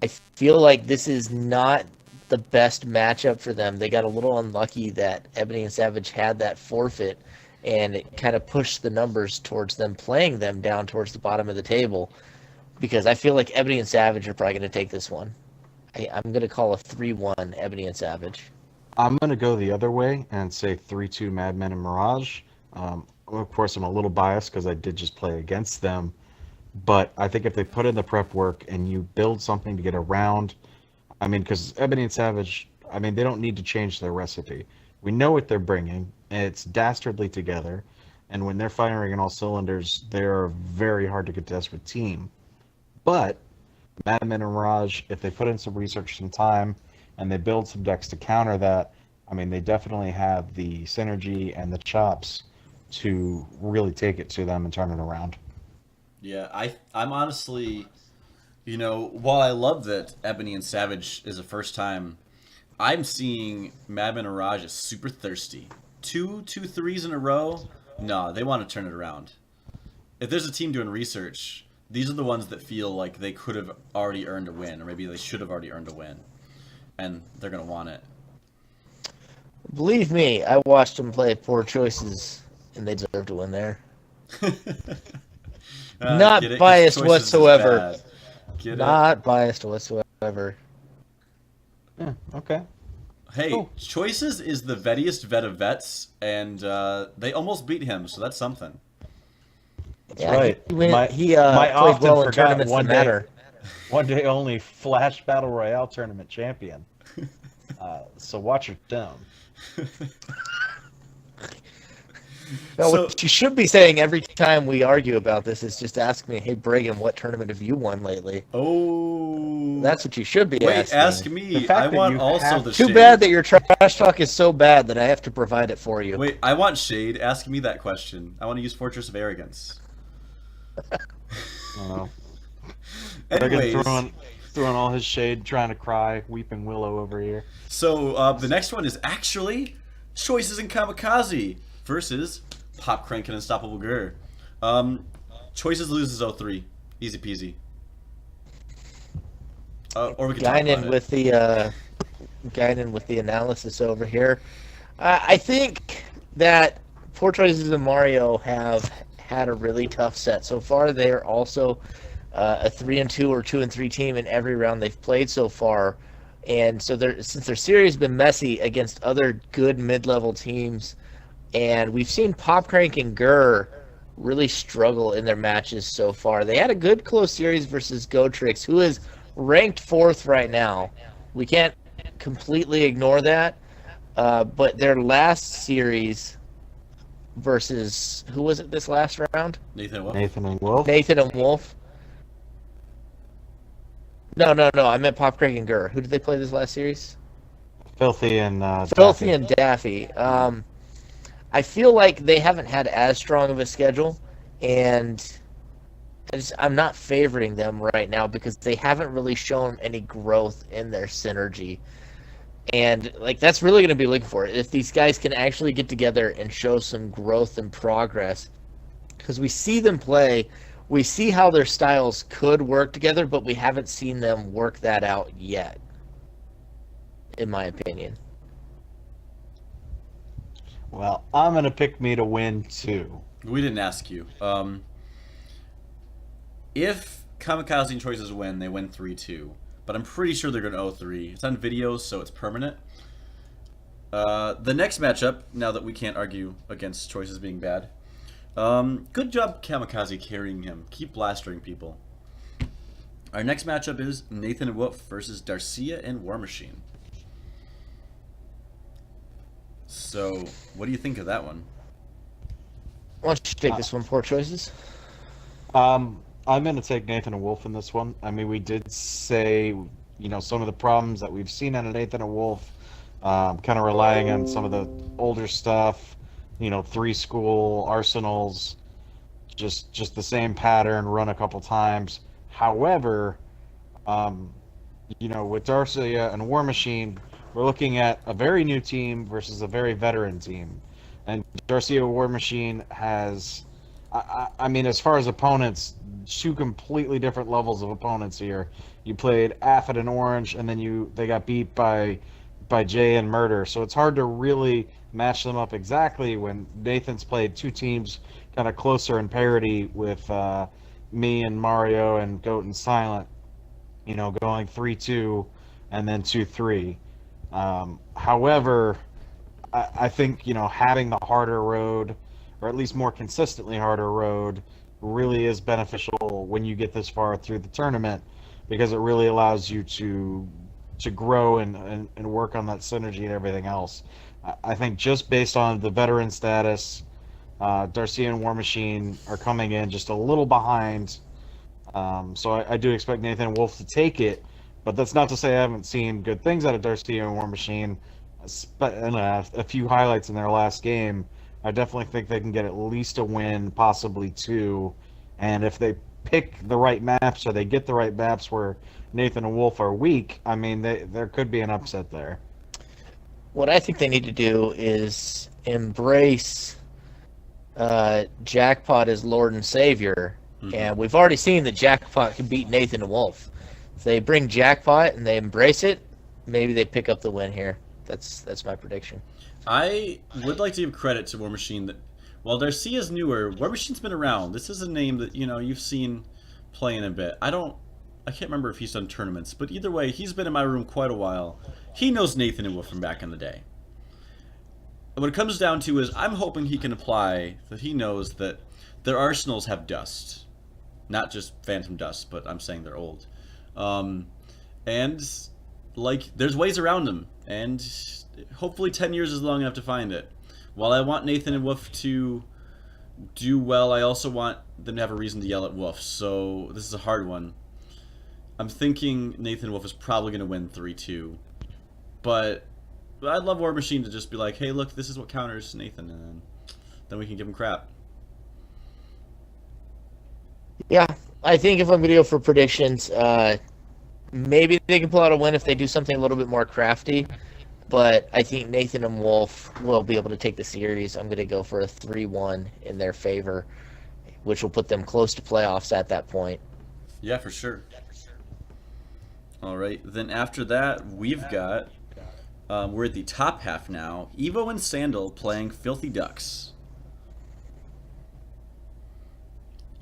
I feel like this is not the best matchup for them. They got a little unlucky that Ebony and Savage had that forfeit, and it kind of pushed the numbers towards them playing them down towards the bottom of the table, because I feel like Ebony and Savage are probably going to take this one. I'm going to call a 3-1 Ebony and Savage. I'm going to go the other way and say 3-2 Madmen and Mirage. Of course, I'm a little biased because I did just play against them. But I think if they put in the prep work and you build something to get around, because Ebony and Savage, they don't need to change their recipe. We know what they're bringing. It's dastardly together. And when they're firing on all cylinders, they're very hard to contest with team. But Madmen and Mirage, if they put in some research, some time, and they build some decks to counter that, they definitely have the synergy and the chops to really take it to them and turn it around. Yeah, I'm honestly, while I love that Ebony and Savage is a first time, I'm seeing Madman and Mirage is super thirsty. Two threes in a row? No, they want to turn it around. If there's a team doing research, these are the ones that feel like they could have already earned a win, or maybe they should have already earned a win. And they're going to want it. Believe me, I watched them play Poor Choices, and they deserve to win there. Not biased whatsoever. Not biased whatsoever. Yeah, okay. Hey, Cool. Choices is the vettiest vet of vets, and they almost beat him, so that's something. Yeah, right. He my played often well in forgotten tournaments that matter. One day only Flash Battle Royale tournament champion. So watch your tone. No, what you should be saying every time we argue about this is just ask me, hey, Brigham, what tournament have you won lately? Oh. That's what you should be Wait, asking. ask me. fact I that want you also have- the Too shade. bad that your trash talk is so bad that I have to provide it for you. Wait, I want shade. Ask me that question. I want to use Fortress of Arrogance. Anyways, throwing all his shade, trying to cry, weeping willow over here. so the next one is actually Choices in Kamikaze versus Pop Crank and Unstoppable Gur. Choices loses 0-3. Easy peasy. Or we can talk about it. Guinan with the analysis over here. I think that Poor Choices and Mario have had a really tough set so far. They are also a 3-2 or 2-3 team in every round they've played so far, and so since their series has been messy against other good mid-level teams, and we've seen Pop Crank and Gur really struggle in their matches so far. They had a good close series versus Gotrix, who is ranked 4th right now. We can't completely ignore that, but their last series versus, who was it this last round? Nathan Wolf. Nathan and Wolf. Nathan and Wolf. No. I meant Pop Crank and Gur. Who did they play this last series? Filthy and Filthy Daffy. and Daffy. I feel like they haven't had as strong of a schedule, and I'm not favoring them right now because they haven't really shown any growth in their synergy. And that's really going to be looking for it. If these guys can actually get together and show some growth and progress, because we see them play, we see how their styles could work together, but we haven't seen them work that out yet, in my opinion. Well, I'm going to pick me to win too. We didn't ask you. If Kamikaze and Choices win, they win 3-2. but I'm pretty sure they're going to 0-3. It's on video, so it's permanent. The next matchup, now that we can't argue against choices being bad. Good job, Kamikaze, carrying him. Keep blastering people. Our next matchup is Nathan and Wolf versus Darcia and War Machine. So, what do you think of that one? Why don't you take this one, Poor Choices? I'm going to take Nathan and Wolf in this one. I mean, we did say, some of the problems that we've seen out of Nathan and Wolf, kind of relying on some of the older stuff, 3-school arsenals, just the same pattern run a couple times. However, with Darcia and War Machine, we're looking at a very new team versus a very veteran team. And Darcia War Machine has, I mean, as far as opponents, 2 completely different levels of opponents here. You played Affid and Orange, and then they got beat by Jay and Murder. So it's hard to really match them up exactly when Nathan's played 2 teams kind of closer in parity with me and Mario and Goat and Silent, going 3-2 and then 2-3. However, I think, having the harder road, or at least more consistently harder road, really is beneficial when you get this far through the tournament, because it really allows you to grow and work on that synergy and everything else. I think just based on the veteran status, Darcia and War Machine are coming in just a little behind. So I do expect Nathan and Wolf to take it, but that's not to say I haven't seen good things out of Darcia and War Machine. A few highlights in their last game. I definitely think they can get at least a win, possibly 2. And if they pick the right maps, or they get the right maps where Nathan and Wolf are weak, I mean, there could be an upset there. What I think they need to do is embrace Jackpot as Lord and Savior. Mm-hmm. And we've already seen that Jackpot can beat Nathan and Wolf. If they bring Jackpot and they embrace it, maybe they pick up the win here. That's my prediction. I would like to give credit to War Machine that while Darcia's newer, War Machine's been around. This is a name that you've seen playing a bit. I can't remember if he's done tournaments, but either way, he's been in my room quite a while. He knows Nathan and Wolf from back in the day. And what it comes down to is I'm hoping he can apply that he knows that their arsenals have dust. Not just phantom dust, but I'm saying they're old. And there's ways around them. And hopefully 10 years is long enough to find it. While I want Nathan and Wolf to do well, I also want them to have a reason to yell at Wolf. So this is a hard one. I'm thinking Nathan and Wolf is probably going to win 3-2. But I'd love War Machine to just be like, hey, look, this is what counters Nathan. And then we can give him crap. Yeah, I think if I'm going to go for predictions, maybe they can pull out a win if they do something a little bit more crafty. But I think Nathan and Wolf will be able to take the series. I'm going to go for a 3-1 in their favor, which will put them close to playoffs at that point. Yeah, for sure. All right. Then after that, we've got, we're at the top half now, Evo and Sandal playing Filthy Ducks.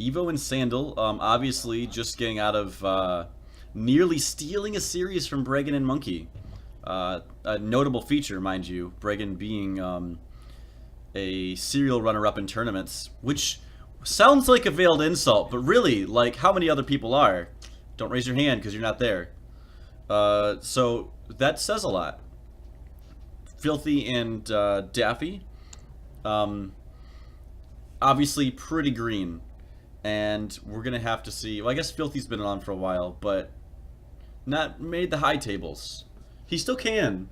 Evo and Sandal, obviously just getting out of nearly stealing a series from Bregan and Monkey. A notable feature, mind you, Bregan being a serial runner-up in tournaments, which sounds like a veiled insult, but really, how many other people are? Don't raise your hand because you're not there. So that says a lot. Filthy and Daffy, obviously pretty green, and we're gonna have to see. Well, I guess Filthy's been on for a while, but not made the high tables. He still can,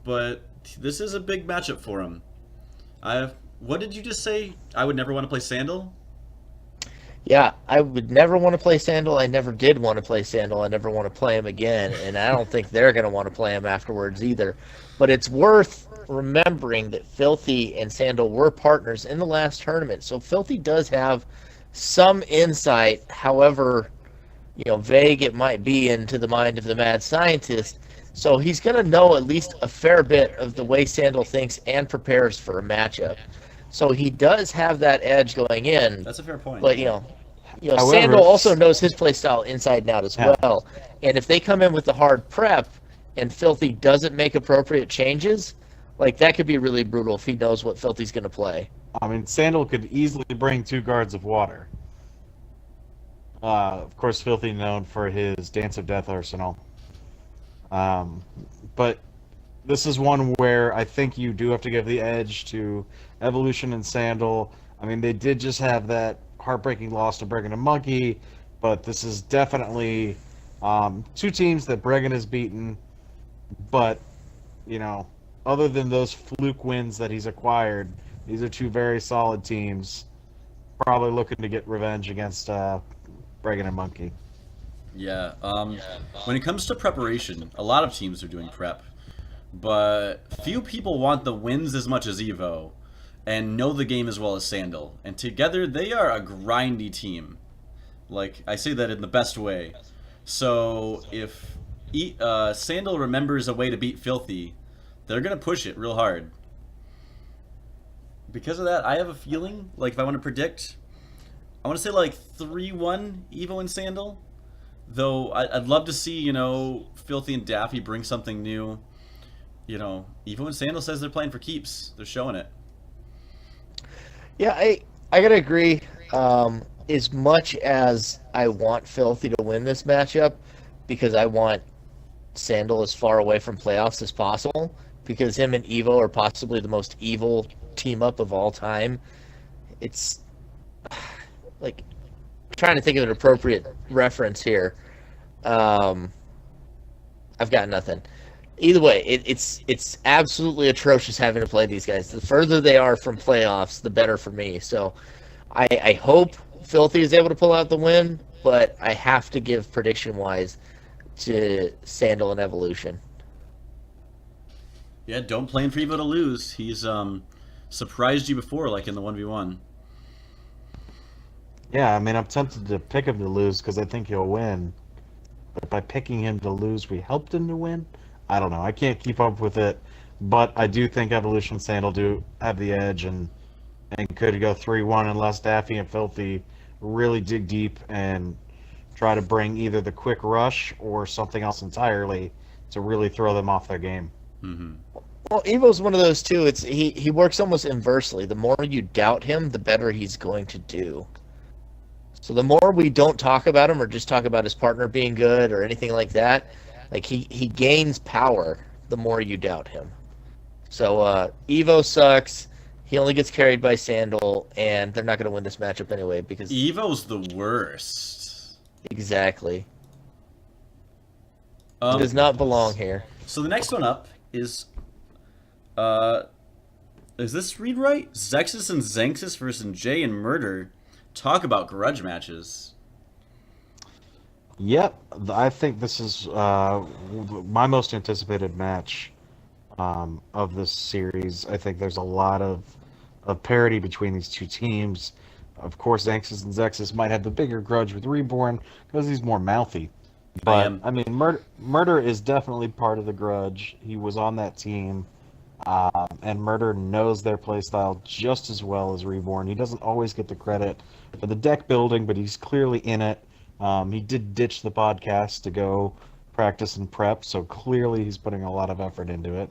but this is a big matchup for him. What did you just say? I would never want to play Sandal? Yeah, I would never want to play Sandal. I never did want to play Sandal. I never want to play him again, and I don't think they're going to want to play him afterwards either. But it's worth remembering that Filthy and Sandal were partners in the last tournament, so Filthy does have some insight, however vague it might be, into the mind of the mad scientist. So he's going to know at least a fair bit of the way Sandal thinks and prepares for a matchup. So he does have that edge going in. That's a fair point. But, However, Sandal also knows his play style inside and out as Yeah. well. And if they come in with the hard prep and Filthy doesn't make appropriate changes, like that could be really brutal if he knows what Filthy's going to play. I mean, Sandal could easily bring 2 guards of water. Of course, Filthy known for his Dance of Death arsenal. But this is one where I think you do have to give the edge to Evolution and Sandal. I mean, they did just have that heartbreaking loss to Bregan and Monkey, but this is definitely 2 teams that Bregan has beaten. But, other than those fluke wins that he's acquired, these are 2 very solid teams, probably looking to get revenge against Bregan and Monkey. Yeah. When it comes to preparation, a lot of teams are doing prep, but few people want the wins as much as Evo and know the game as well as Sandal. And together, they are a grindy team. Like, I say that in the best way. So, if Sandal remembers a way to beat Filthy, they're going to push it real hard. Because of that, I have a feeling, like, if I want to predict, I want to say, like, 3-1 Evo and Sandal. Though, I'd love to see, Filthy and Daffy bring something new. Evo and Sandal says they're playing for keeps. They're showing it. Yeah, I gotta agree. As much as I want Filthy to win this matchup, because I want Sandal as far away from playoffs as possible, because him and Evo are possibly the most evil team up of all time. It's like trying to think of an appropriate reference here. I've got nothing. Either way, it's absolutely atrocious having to play these guys. The further they are from playoffs, the better for me. So I hope Filthy is able to pull out the win, but I have to give prediction-wise to Sandal and Evolution. Yeah, don't plan for Evo to lose. He's surprised you before, like in the 1v1. Yeah, I mean, I'm tempted to pick him to lose because I think he'll win. But by picking him to lose, we helped him to win? I don't know. I can't keep up with it. But I do think Evolution and Sandal do have the edge and could go 3-1 unless Daffy and Filthy really dig deep and try to bring either the quick rush or something else entirely to really throw them off their game. Mm-hmm. Well, Evo's one of those too. He works almost inversely. The more you doubt him, the better he's going to do. So the more we don't talk about him or just talk about his partner being good or anything like that, like he gains power the more you doubt him. So Evo sucks. He only gets carried by Sandal, and they're not going to win this matchup anyway because Evo's the worst. Exactly. He does not belong here. So the next one up is this read right? Zexus and Xanxus versus Jay and Murder. Talk about grudge matches. Yep, I think this is my most anticipated match of this series. I think there's a lot of parity between these 2 teams. Of course, Xanxus and Zexus might have the bigger grudge with Reborn because he's more mouthy. But, I mean, Murder is definitely part of the grudge. He was on that team. And Murder knows their playstyle just as well as Reborn. He doesn't always get the credit for the deck building, but he's clearly in it. He did ditch the podcast to go practice and prep, so clearly he's putting a lot of effort into it.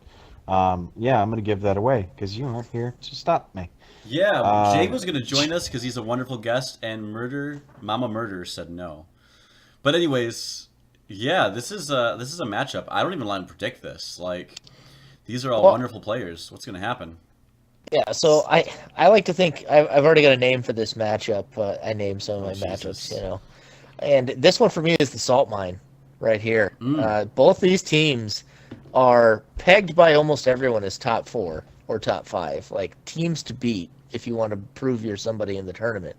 Yeah, I'm going to give that away because you aren't here to stop me. Yeah, Jay was going to join us because he's a wonderful guest, and Mama Murder said no. But anyways, yeah, this is a matchup. I don't even want to predict this. Like, these are all wonderful players. What's going to happen? Yeah, so I like to think I've already got a name for this matchup. I named some of my matchups, And this one for me is the Salt Mine right here. Both these teams are pegged by almost everyone as top 4 or top 5, like teams to beat if you want to prove you're somebody in the tournament.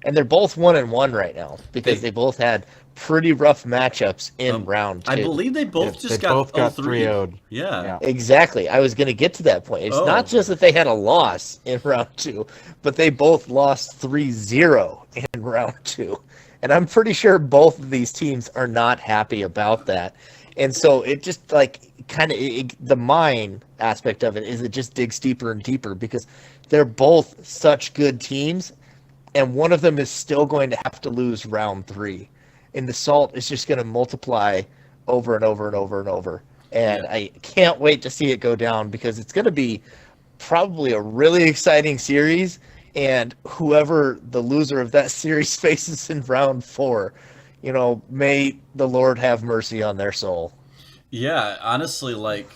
And they're both 1-1 right now because they both had pretty rough matchups in round 2. I believe they both got 3-0'd. 3-0'd. Yeah. Exactly. I was going to get to that point. It's not just that they had a loss in round 2, but they both lost 3-0 in round 2. And I'm pretty sure both of these teams are not happy about that. And so it just the mine aspect of it is it just digs deeper and deeper because they're both such good teams. and one of them is still going to have to lose round 3. And the salt is just going to multiply over and over and over and over. And Yeah. I can't wait to see it go down because it's going to be probably a really exciting series. And whoever the loser of that series faces in round 4, may the Lord have mercy on their soul. Yeah, honestly, like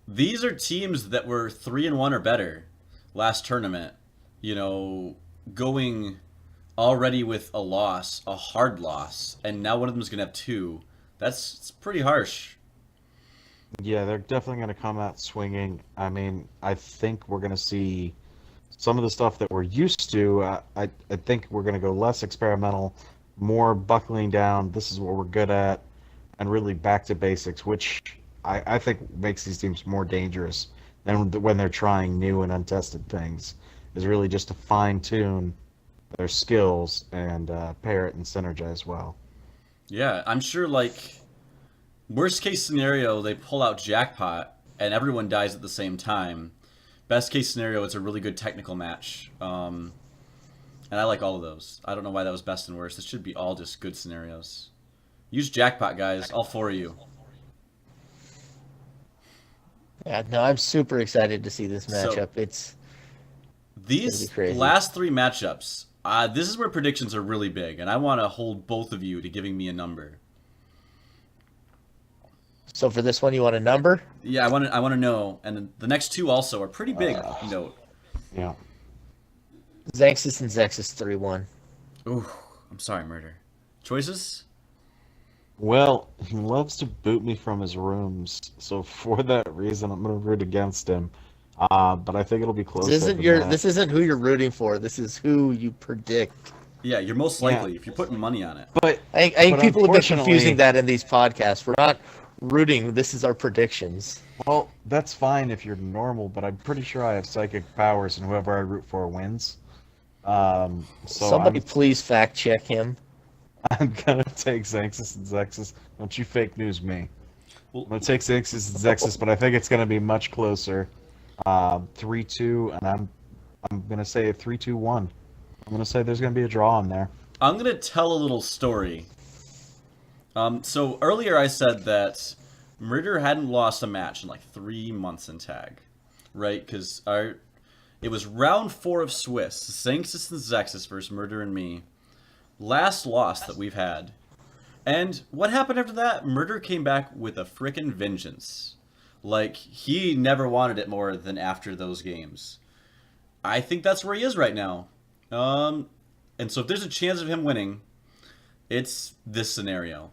these are teams that were 3-1 or better last tournament. Going already with a loss, a hard loss, and now one of them is gonna have 2. It's pretty harsh. Yeah, they're definitely going to come out swinging. I mean, I think we're going to see some of the stuff that we're used to. I think we're going to go less experimental, more buckling down. This is what we're good at, and really back to basics, which I think makes these teams more dangerous than when they're trying new and untested things. Is really just to fine tune their skills and pair it and synergize well. Yeah, I'm sure, like, worst case scenario, they pull out jackpot and everyone dies at the same time. Best case scenario, it's a really good technical match. And I like all of those. I don't know why that was best and worst. It should be all just good scenarios. Use jackpot, guys. All 4 of you. Yeah, no, I'm super excited to see this So- matchup. It's These It's gonna be crazy. last 3 matchups, this is where predictions are really big, and I want to hold both of you to giving me a number. so for this one, you want a number? Yeah, I want to know, and the next 2 also are pretty big. Note. Yeah. Xanxus and Zexus 3-1. Ooh, I'm sorry, Murder. Choices? Well, he loves to boot me from his rooms, so for that reason, I'm going to root against him. But I think it'll be closer. than that. This isn't who you're rooting for. This is who you predict. Yeah, you're most Yeah. likely if you're putting money on it. But I think But people have been unfortunately- confusing that in these podcasts. We're not rooting. This is our predictions. well, that's fine if you're normal, but I'm pretty sure I have psychic powers, and whoever I root for wins. So Somebody please fact check him. I'm gonna take Xanxus and Zexus. Don't you fake news me. Well- I'm gonna take Xanxus and Zexus, but I think it's gonna be much closer. 3-2, and I'm gonna say a 3-2-1. I'm gonna say there's gonna be a draw in there. I'm going to tell a little story. So earlier I said that Murder hadn't lost a match in like 3 months in tag, right? Because it was round 4 of Swiss, Xanxus and Zexus versus Murder and me. Last loss that we've had. And what happened after that? Murder came back with a frickin' vengeance. Like, he never wanted it more than after those games. I think that's where he is right now. And so if there's a chance of him winning, it's this scenario.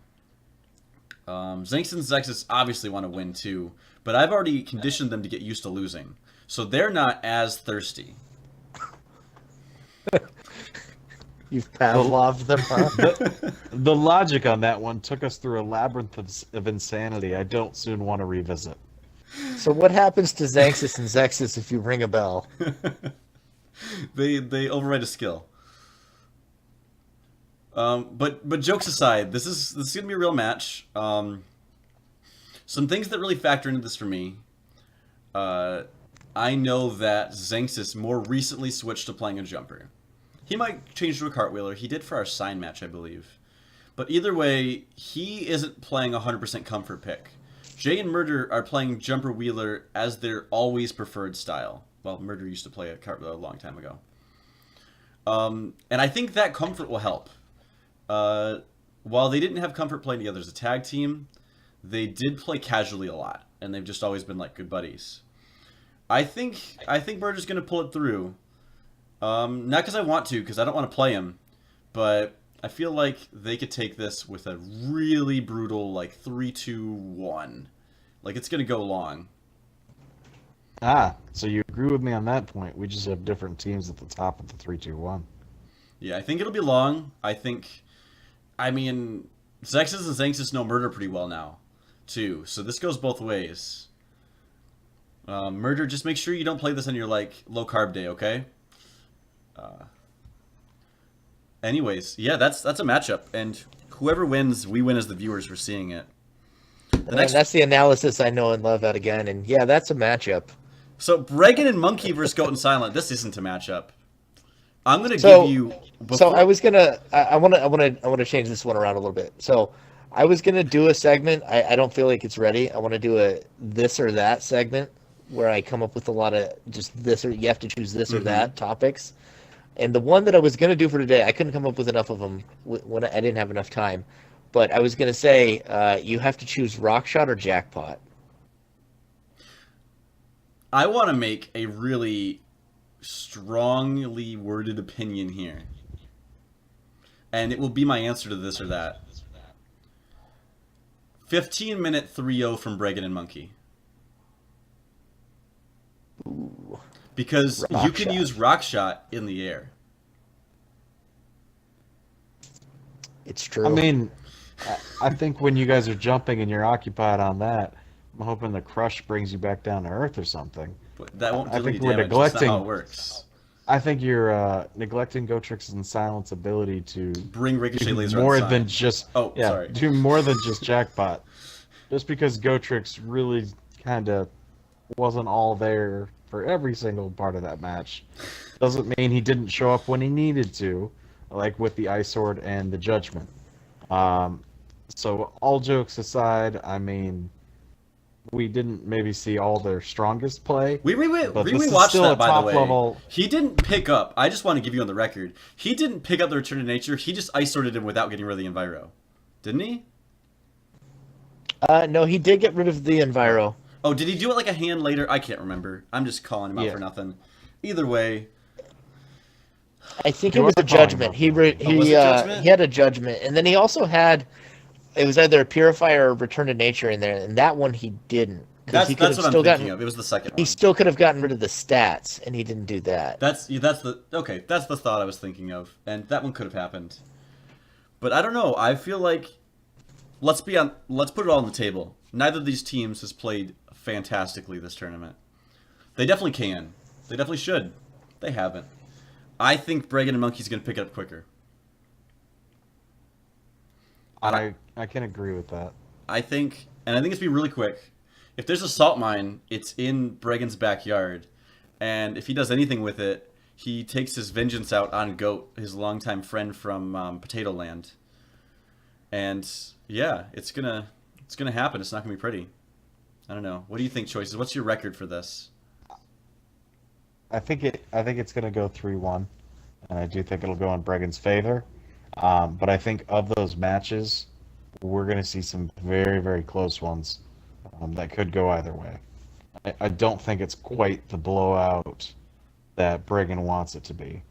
Xanxus and Zexus obviously want to win too, but I've already conditioned them to get used to losing. So they're not as thirsty. You've Pavloved them, huh? The logic on that one took us through a labyrinth of insanity I don't soon want to revisit. So what happens to Xanxus and Zexus if you ring a bell? They override a skill. But jokes aside, this is gonna be a real match. Some things that really factor into this for me. I know that Xanxus more recently switched to playing a jumper. He might change to a cartwheeler. He did for our sign match, I believe. But either way, he isn't playing 100% comfort pick. Jay and Murder are playing jumper wheeler as their always preferred style. Well, Murder used to play a cartwheeler a long time ago. And I think that comfort will help. While they didn't have comfort playing together as a tag team, they did play casually a lot, and they've just always been like good buddies. I think Murder's gonna pull it through. Not because I want to, because I don't want to play him, but I feel like they could take this with a really brutal, like 3-2-1. Like it's gonna go long. So you agree with me on that point. We just have different teams at the top of the 3-2-1. Yeah, I think it'll be long. I mean, Zexus and Xanxus know Murder pretty well now, too. So this goes both ways. Murder, just make sure you don't play this on your, like, low-carb day, okay? Anyways, yeah, that's a matchup. And whoever wins, we win as the viewers for seeing it. That's the analysis I know and love out again. And yeah, that's a matchup. So, Bregan and Monkey versus Goat and Silent. This isn't a matchup. I'm gonna So, give you so before. I was gonna, I wanna change this one around a little bit. So, I was gonna do a segment. I don't feel like it's ready. I want to do a this or that segment where I come up with a lot of just this or you have to choose this or Mhm. that topics. And the one that I was gonna do for today, I couldn't come up with enough of them when I didn't have enough time. But I was gonna say, you have to choose rock shot or jackpot. I want to make a really strongly worded opinion here, and it will be my answer to this or that. 15-minute 3-0 from Bregan and Monkey. Ooh, Because you rock can shot. use rock shot in the air. It's I true. mean, I think when you guys are jumping and you're occupied on that, I'm hoping the crush brings you back down to earth or something. But that won't I deal any think we're damage. That's not how it neglecting. works. I think you're neglecting Gotrix and Silent's ability to Bring Ricochet do Laser on more side. than just Oh, yeah, sorry. do more than just jackpot. Just because Gotrix really kind of wasn't all there for every single part of that match, doesn't mean he didn't show up when he needed to, like with the Ice Sword and the Judgment. Um, so all jokes aside, I mean, we didn't maybe see all their strongest play, We but this is rewatched still a that, by the top way. level. He didn't pick up. I just want to give you on the record. He didn't pick up the Return to Nature. He just ice sorted him without getting rid of the Enviro. Didn't he? No, he did get rid of the Enviro. Oh, did he do it like a hand later? I can't remember. I'm just calling him out Yeah, for nothing. Either way. I think it you was are a calling him judgment. out for nothing. Oh, was it Judgment? He had a judgment, and then he also had it was either a purifier or return to nature in there, and that one he didn't because he could That's have what I'm still thinking gotten of. It was the second he one. still could have gotten rid of the stats, and he didn't do that. That's the okay. That's the thought I was thinking of, and that one could have happened. But I don't know. I feel like let's put it all on the table. Neither of these teams has played fantastically this tournament. They definitely can. They definitely should. They haven't. I think Bregan and Monkey's going to pick it up quicker. And I can agree with that. I think it's going to be really quick. If there's a salt mine, it's in Bregan's backyard. And if he does anything with it, he takes his vengeance out on Goat, his longtime friend from Potato Land. And yeah, it's gonna happen. It's not gonna be pretty. I don't know. What do you think, Choices? What's your record for this? I think it's going to go 3-1, and I do think it'll go in Bregan's favor. But I think of those matches, we're going to see some very, very close ones that could go either way. I don't think it's quite the blowout that Bregan wants it to be,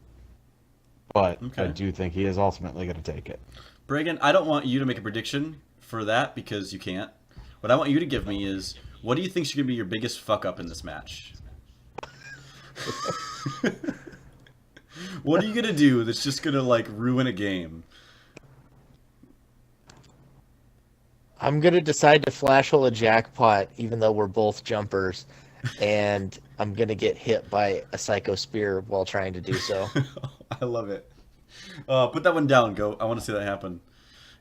but I Okay. do think he is ultimately going to take it. Bregan, I don't want you to make a prediction for that because you can't. What I want you to give me is what do you think is going to be your biggest fuck up in this match? What are you going to do that's just going to like ruin a game? I'm gonna decide to flash hole a jackpot, even though we're both jumpers, and I'm gonna get hit by a psycho spear while trying to do so. I love it. Put that one down, Go. I want to see that happen.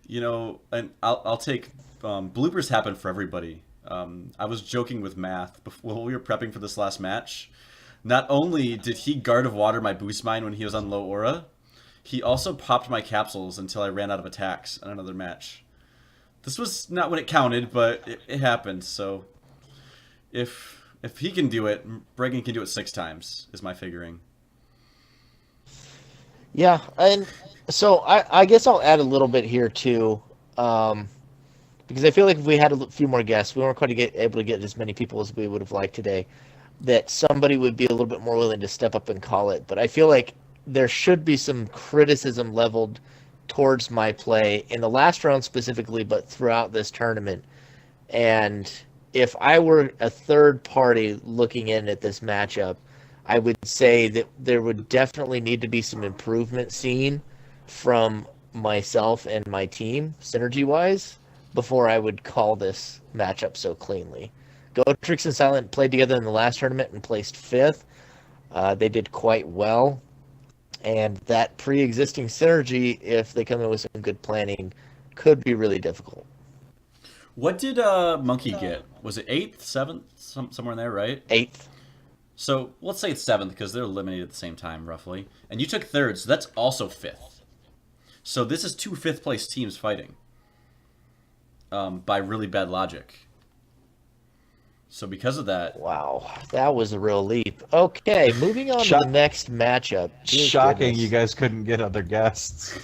You know, and I'll take bloopers happen for everybody. I was joking with Math before while we were prepping for this last match. Not only did he guard of water my boost mine when he was on low aura, he also popped my capsules until I ran out of attacks on another match. This was not when it counted, but it happened. So if he can do it, Bregan can do it 6 times. Is my figuring. Yeah, and so I guess I'll add a little bit here too, because I feel like if we had a few more guests, we weren't quite able to get as many people as we would have liked today. That somebody would be a little bit more willing to step up and call it. But I feel like there should be some criticism leveled towards my play in the last round specifically, but throughout this tournament. And if I were a third party looking in at this matchup, I would say that there would definitely need to be some improvement seen from myself and my team, synergy-wise, before I would call this matchup so cleanly. Gotrix and Silent played together in the last tournament and placed 5th. They did quite well. And that pre-existing synergy, if they come in with some good planning, could be really difficult. What did Monkey get? Was it 8th, 7th, somewhere in there, right? 8th. So let's say it's 7th because they're eliminated at the same time, roughly. And you took 3rd, so that's also 5th. So this is 2 5th place teams fighting. By really bad logic. So because of that... Wow, that was a real leap. Okay, moving on to the next matchup. Shocking you guys couldn't get other guests.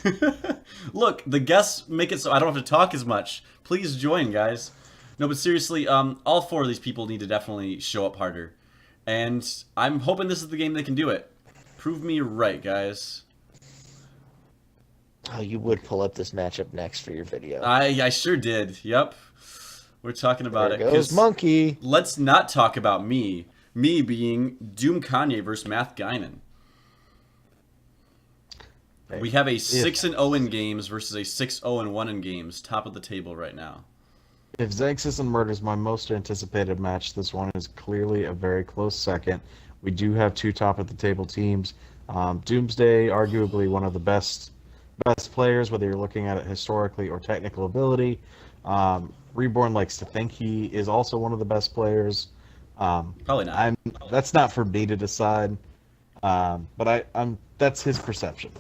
Look, the guests make it so I don't have to talk as much. Please join, guys. No, but seriously, all 4 of these people need to definitely show up harder. And I'm hoping this is the game they can do it. Prove me right, guys. Oh, you would pull up this matchup next for your video. I sure did. Yep. We're talking about There goes Monkey. Let's not talk about me. Me being Doom Kanye versus Math Guinan. We have a 6-0 in games versus a 6-0-1 in games. Top of the table right now. If Xanxus and Murder's my most anticipated match, this one is clearly a very close second. We do have 2 top-of-the-table teams. Doomsday, arguably one of the best players, whether you're looking at it historically or technical ability. Reborn likes to think he is also one of the best players. Probably not. That's not for me to decide, but that's his perception.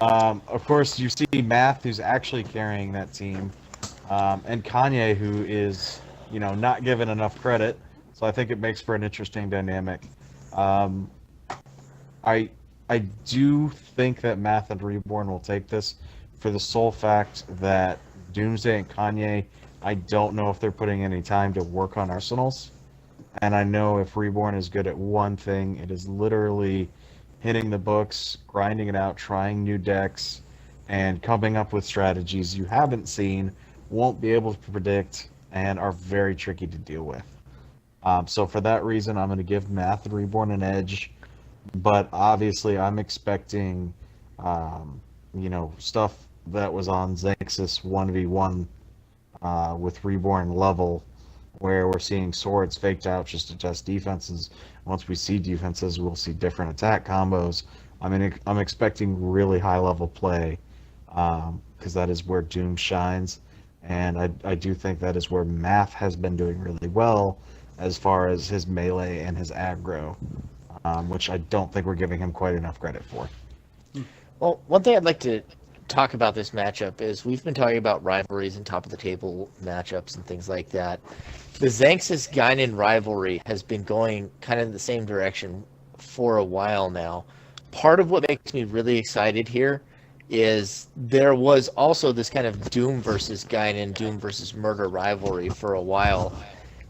Of course, you see Math, who's actually carrying that team, and Kanye, who is, not given enough credit. So I think it makes for an interesting dynamic. I do think that Math and Reborn will take this for the sole fact that Doomsday and Kanye, I don't know if they're putting any time to work on arsenals. And I know if Reborn is good at one thing, it is literally hitting the books, grinding it out, trying new decks, and coming up with strategies you haven't seen, won't be able to predict, and are very tricky to deal with. So for that reason, I'm going to give Math and Reborn an edge. But obviously, I'm expecting, stuff that was on Xanxus 1v1 with Reborn level, where we're seeing swords faked out just to test defenses. Once we see defenses, we'll see different attack combos. I'm expecting really high-level play, because that is where Doom shines. And I do think that is where Math has been doing really well as far as his melee and his aggro. Which I don't think we're giving him quite enough credit for. Well, one thing I'd like to talk about this matchup is we've been talking about rivalries and top-of-the-table matchups and things like that. The Xanxus-Guinan rivalry has been going kind of in the same direction for a while now. Part of what makes me really excited here is there was also this kind of Doom versus Guinan, Doom versus Murder rivalry for a while,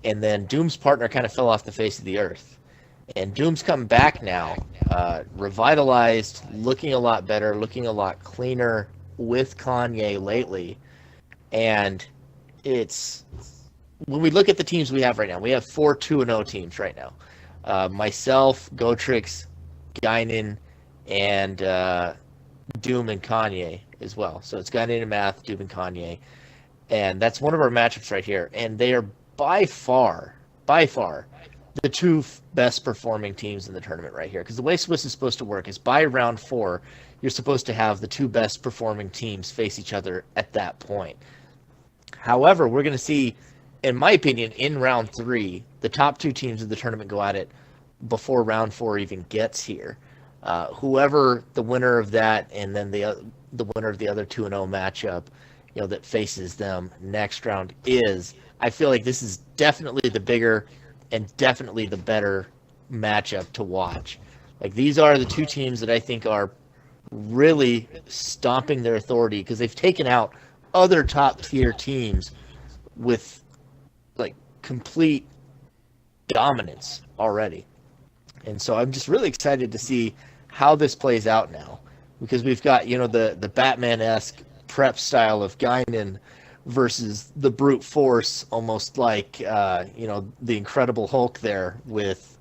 and then Doom's partner kind of fell off the face of the earth. And Doom's come back now, revitalized, looking a lot better, looking a lot cleaner with Kanye lately. And it's, when we look at the teams we have right now, we have 4 2-0 teams right now. Myself, Gotrix, Guinan, and Doom and Kanye as well. So it's Guinan and Math, Doom and Kanye. And that's one of our matchups right here. And they are by far, the 2 best performing teams in the tournament right here. Because the way Swiss is supposed to work is by round 4, you're supposed to have the 2 best performing teams face each other at that point. However, we're going to see, in my opinion, in round 3, the top 2 teams of the tournament go at it before round 4 even gets here. Whoever the winner of that, and then the winner of the other 2-0 matchup, that faces them next round is, I feel like this is definitely the bigger and definitely the better matchup to watch. Like, these are the 2 teams that I think are really stomping their authority, because they've taken out other top tier teams with like complete dominance already. And so I'm just really excited to see how this plays out now, because we've got, the Batman-esque prep style of Guinan versus the brute force, almost like, the Incredible Hulk there with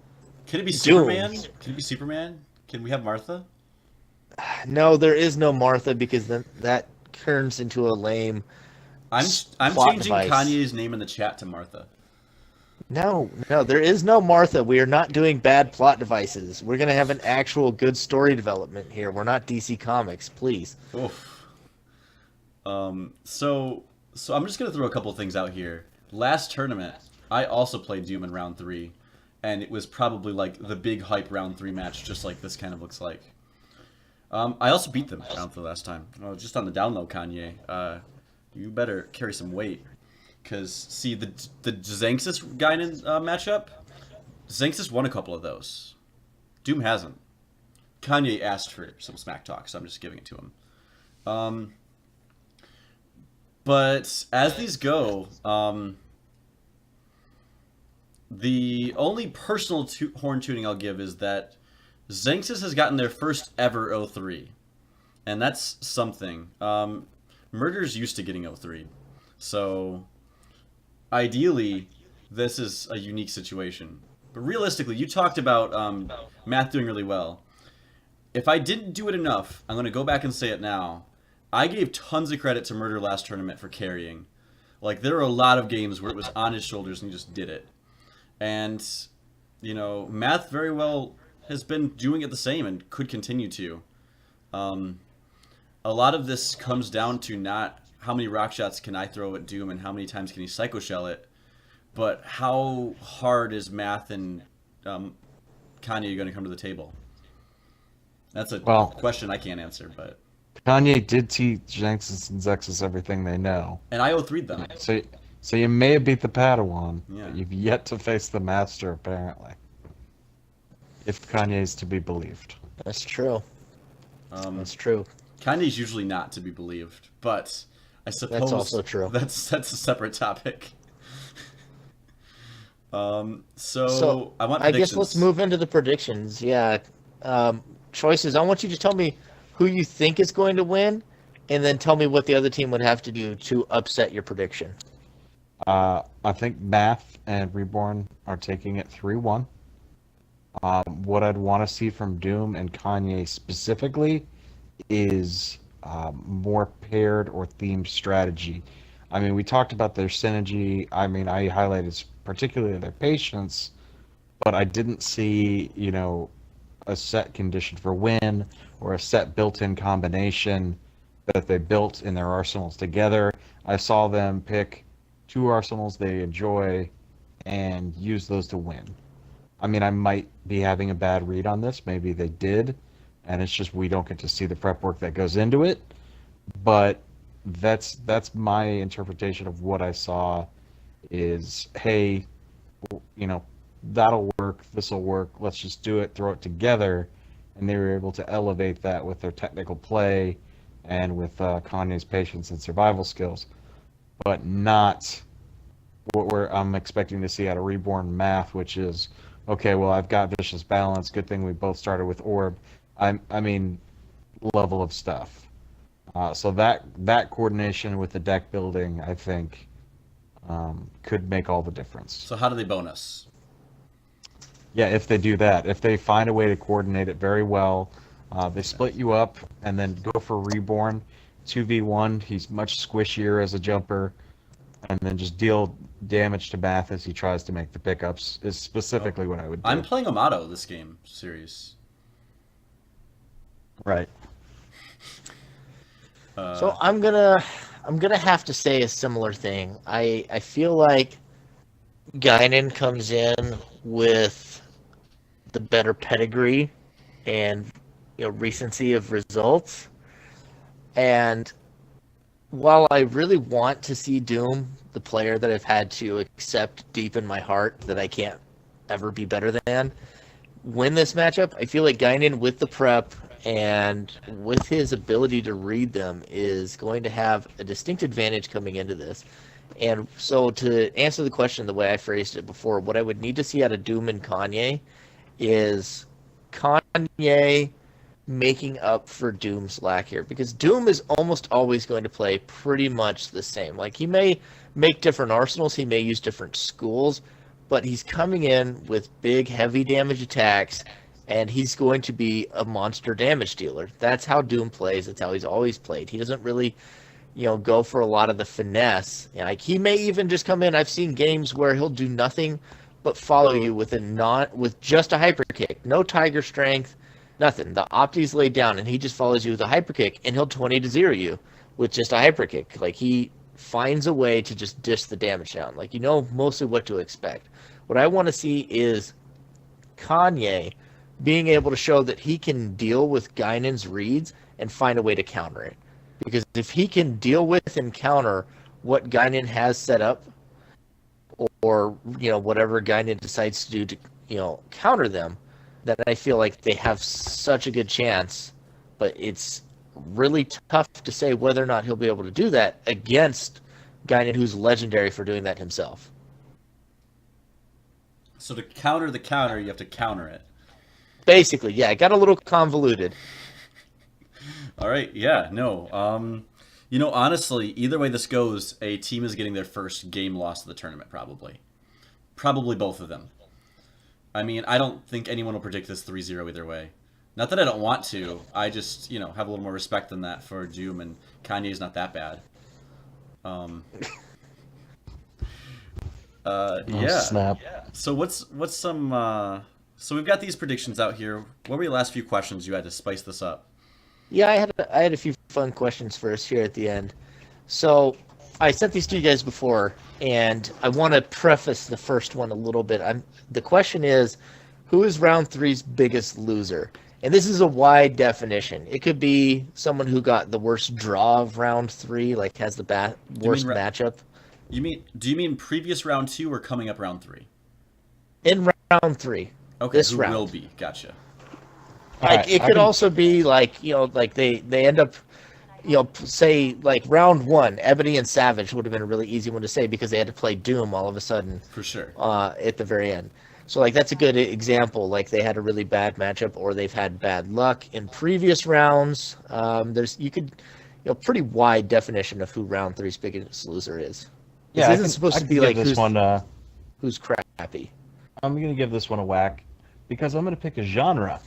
Can it be Doom. Superman? Can it be Superman? Can we have Martha? No, there is no Martha, because then that turns into a lame I'm plot changing device. Kanye's name in the chat to Martha. No, there is no Martha. We are not doing bad plot devices. We're going to have an actual good story development here. We're not DC Comics, please. Oof. So I'm just gonna throw a couple things out here. Last tournament, I also played Doom in round 3, and it was probably like the big hype round 3 match, just like this kind of looks like. I also beat them round 3 last time. Oh, just on the down low, Kanye. You better carry some weight. Because, see, the Xanxus Guinan matchup, Xanxus won a couple of those. Doom hasn't. Kanye asked for some smack talk, so I'm just giving it to him. But as these go, the only personal horn tuning I'll give is that Xanxus has gotten their first ever 0-3. And that's something. Murder's used to getting 0-3. So, ideally, this is a unique situation. But realistically, you talked about Math doing really well. If I didn't do it enough, I'm going to go back and say it now. I gave tons of credit to Murder last tournament for carrying. Like, there are a lot of games where it was on his shoulders and he just did it. And, you know, Math very well has been doing it the same and could continue to. A lot of this comes down to not how many rock shots can I throw at Doom and how many times can he Psycho Shell it, but how hard is Math and Kanye going to come to the table? That's a question I can't answer, but... Kanye did teach Xanxus and Zexus everything they know. And I 0-3'd them. So you may have beat the Padawan, Yeah. but you've yet to face the Master, apparently. If Kanye's to be believed. That's true. That's true. Kanye's usually not to be believed, but I suppose... That's also true. That's a separate topic. So I want predictions. I guess let's move into the predictions. Yeah. Choices. I want you to tell me who you think is going to win, and then tell me what the other team would have to do to upset your prediction. I think Math and Reborn are taking it 3-1. What I'd want to see from Doom and Kanye specifically is more paired or themed strategy. I mean, we talked about their synergy. I mean, I highlighted particularly their patience, but I didn't see, you know, a set condition for win or a set built-in combination that they built in their arsenals together. I saw them pick 2 arsenals they enjoy and use those to win. I mean, I might be having a bad read on this. Maybe they did, and it's just we don't get to see the prep work that goes into it. But that's my interpretation of what I saw is, hey, you know, that'll work, this'll work, let's just do it, throw it together. And they were able to elevate that with their technical play and with Kanye's patience and survival skills, but not what I'm expecting to see out of Reborn Math, which is, okay, well, I've got Vicious Balance, good thing we both started with Orb. I mean, level of stuff. So that coordination with the deck building, I think, could make all the difference. So how do they bonus? Yeah, if they do that. If they find a way to coordinate it very well, they split you up and then go for Reborn, 2v1. He's much squishier as a jumper, and then just deal damage to Math as he tries to make the pickups is specifically what I would do. I'm playing Amato this game series. Right. So I'm gonna have to say a similar thing. I feel like Guinan comes in with the better pedigree and, you know, recency of results. And while I really want to see Doom, the player that I've had to accept deep in my heart that I can't ever be better than, win this matchup, I feel like Guinan with the prep and with his ability to read them is going to have a distinct advantage coming into this. And so to answer the question the way I phrased it before, what I would need to see out of Doom and Kanye is Kanye making up for Doom's lack here, because Doom is almost always going to play pretty much the same. Like, he may make different arsenals, he may use different schools, but he's coming in with big, heavy damage attacks, and he's going to be a monster damage dealer. That's how Doom plays. That's how he's always played. He doesn't really, you know, go for a lot of the finesse. Like, he may even just come in. I've seen games where he'll do nothing but follow you with just a hyper kick, no tiger strength, nothing. The opti's laid down, and he just follows you with a hyper kick, and he'll 20-0 you with just a hyper kick. Like, he finds a way to just dish the damage down. Like, you know mostly what to expect. What I want to see is Kanye being able to show that he can deal with Guinan's reads and find a way to counter it. Because if he can deal with and counter what Guinan has set up, or whatever Guinan decides to do to counter them, then I feel like they have such a good chance. But it's really tough to say whether or not he'll be able to do that against Guinan, who's legendary for doing that himself. So to counter the counter, you have to counter it. Basically, yeah, it got a little convoluted. All right, yeah, no. Honestly, either way this goes, a team is getting their first game loss of the tournament, probably. Probably both of them. I mean, I don't think anyone will predict this 3-0 either way. Not that I don't want to. I just, have a little more respect than that for Doom, and Kanye's not that bad. Yeah. Snap. So what's some... So we've got these predictions out here. What were your last few questions you had to spice this up? Yeah, I had a few fun questions for us here at the end. So I sent these to you guys before, and I want to preface the first one a little bit. The question is, who is round three's biggest loser? And this is a wide definition. It could be someone who got the worst draw of round three, like has the worst matchup. Do you mean previous round 2 or coming up round 3? In round 3. Okay, this who round will be? Gotcha. Like it could also be like like they end up say like round 1, Ebony and Savage would have been a really easy one to say because they had to play Doom all of a sudden. For sure. At the very end. So like that's a good example. Like they had a really bad matchup, or they've had bad luck in previous rounds. Pretty wide definition of who round 3's biggest loser is. Yeah, this isn't supposed to be like who's crappy. I'm going to give this one a whack because I'm going to pick a genre.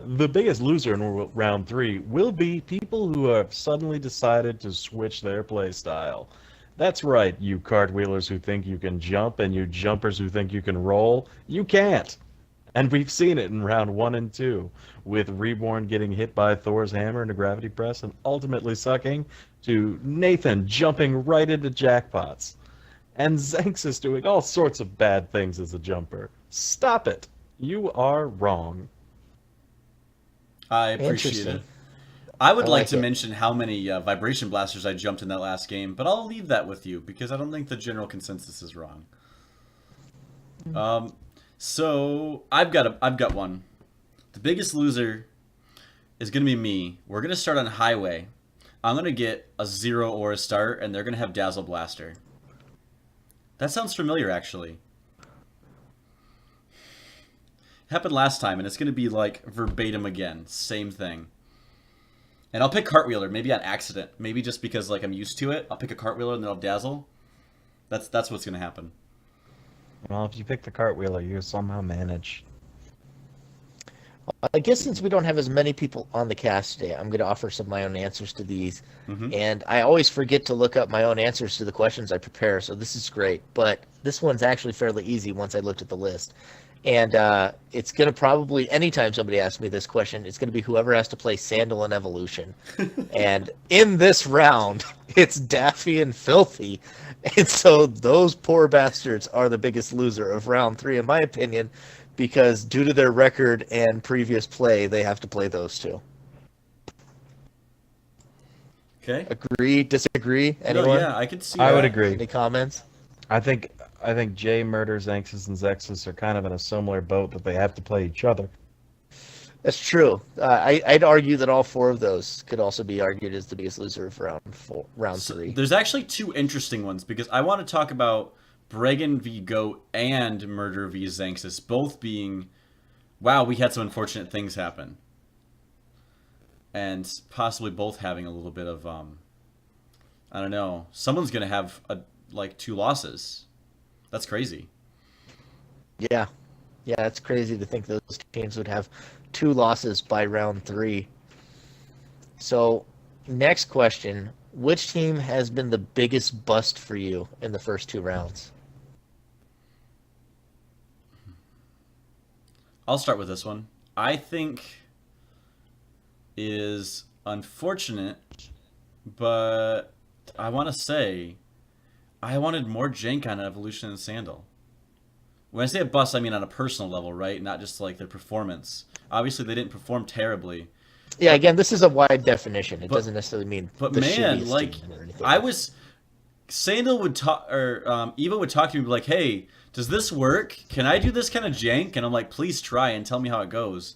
The biggest loser in round 3 will be people who have suddenly decided to switch their play style. That's right, you cartwheelers who think you can jump and you jumpers who think you can roll. You can't. And we've seen it in round 1 and 2, with Reborn getting hit by Thor's hammer into gravity press and ultimately sucking, to Nathan jumping right into jackpots. And Xanxus doing all sorts of bad things as a jumper. Stop it. You are wrong. I appreciate it. I would like to mention how many vibration blasters I jumped in that last game, but I'll leave that with you because I don't think the general consensus is wrong. So I've got one. The biggest loser is going to be me. We're going to start on Highway. I'm going to get a 0 or a start, and they're going to have Dazzle Blaster. That sounds familiar, actually. Happened last time, and it's going to be like verbatim again. Same thing. And I'll pick Cartwheeler, maybe on accident. Maybe just because like I'm used to it. I'll pick a Cartwheeler and then I'll Dazzle. That's what's going to happen. Well, if you pick the Cartwheeler, you somehow manage. I guess since we don't have as many people on the cast today, I'm going to offer some of my own answers to these. Mm-hmm. And I always forget to look up my own answers to the questions I prepare, so this is great. But this one's actually fairly easy once I looked at the list. And it's going to probably, anytime somebody asks me this question, it's going to be whoever has to play Sandal and Evolution. And in this round, it's Daffy and Filthy. And so those poor bastards are the biggest loser of round 3, in my opinion, because due to their record and previous play, they have to play those two. Okay. Agree? Disagree? Anyone? No, yeah, I could see I that. would agree. Any comments? I think Jay, Murder, Xanxus, and Zexus are kind of in a similar boat that they have to play each other. That's true. I'd argue that all 4 of those could also be argued as the biggest loser of round 3. There's actually 2 interesting ones because I want to talk about Bregan v. Goat and Murder v. Xanxus both being, wow, we had some unfortunate things happen. And possibly both having a little bit of, I don't know, someone's going to have, 2 losses. That's crazy. Yeah. Yeah, it's crazy to think those teams would have 2 losses by round 3. So, next question. Which team has been the biggest bust for you in the first 2 rounds? I'll start with this one. I think is unfortunate, but I want to say I wanted more jank on Evolution and Sandal. When I say a bust, I mean on a personal level, right? Not just like their performance. Obviously, they didn't perform terribly. Yeah, again, this is a wide definition. It But doesn't necessarily mean but the man, shittiest like team or anything. I was, Sandal would talk or Eva would talk to me like, "Hey, does this work? Can I do this kind of jank?" And I'm like, "Please try and tell me how it goes."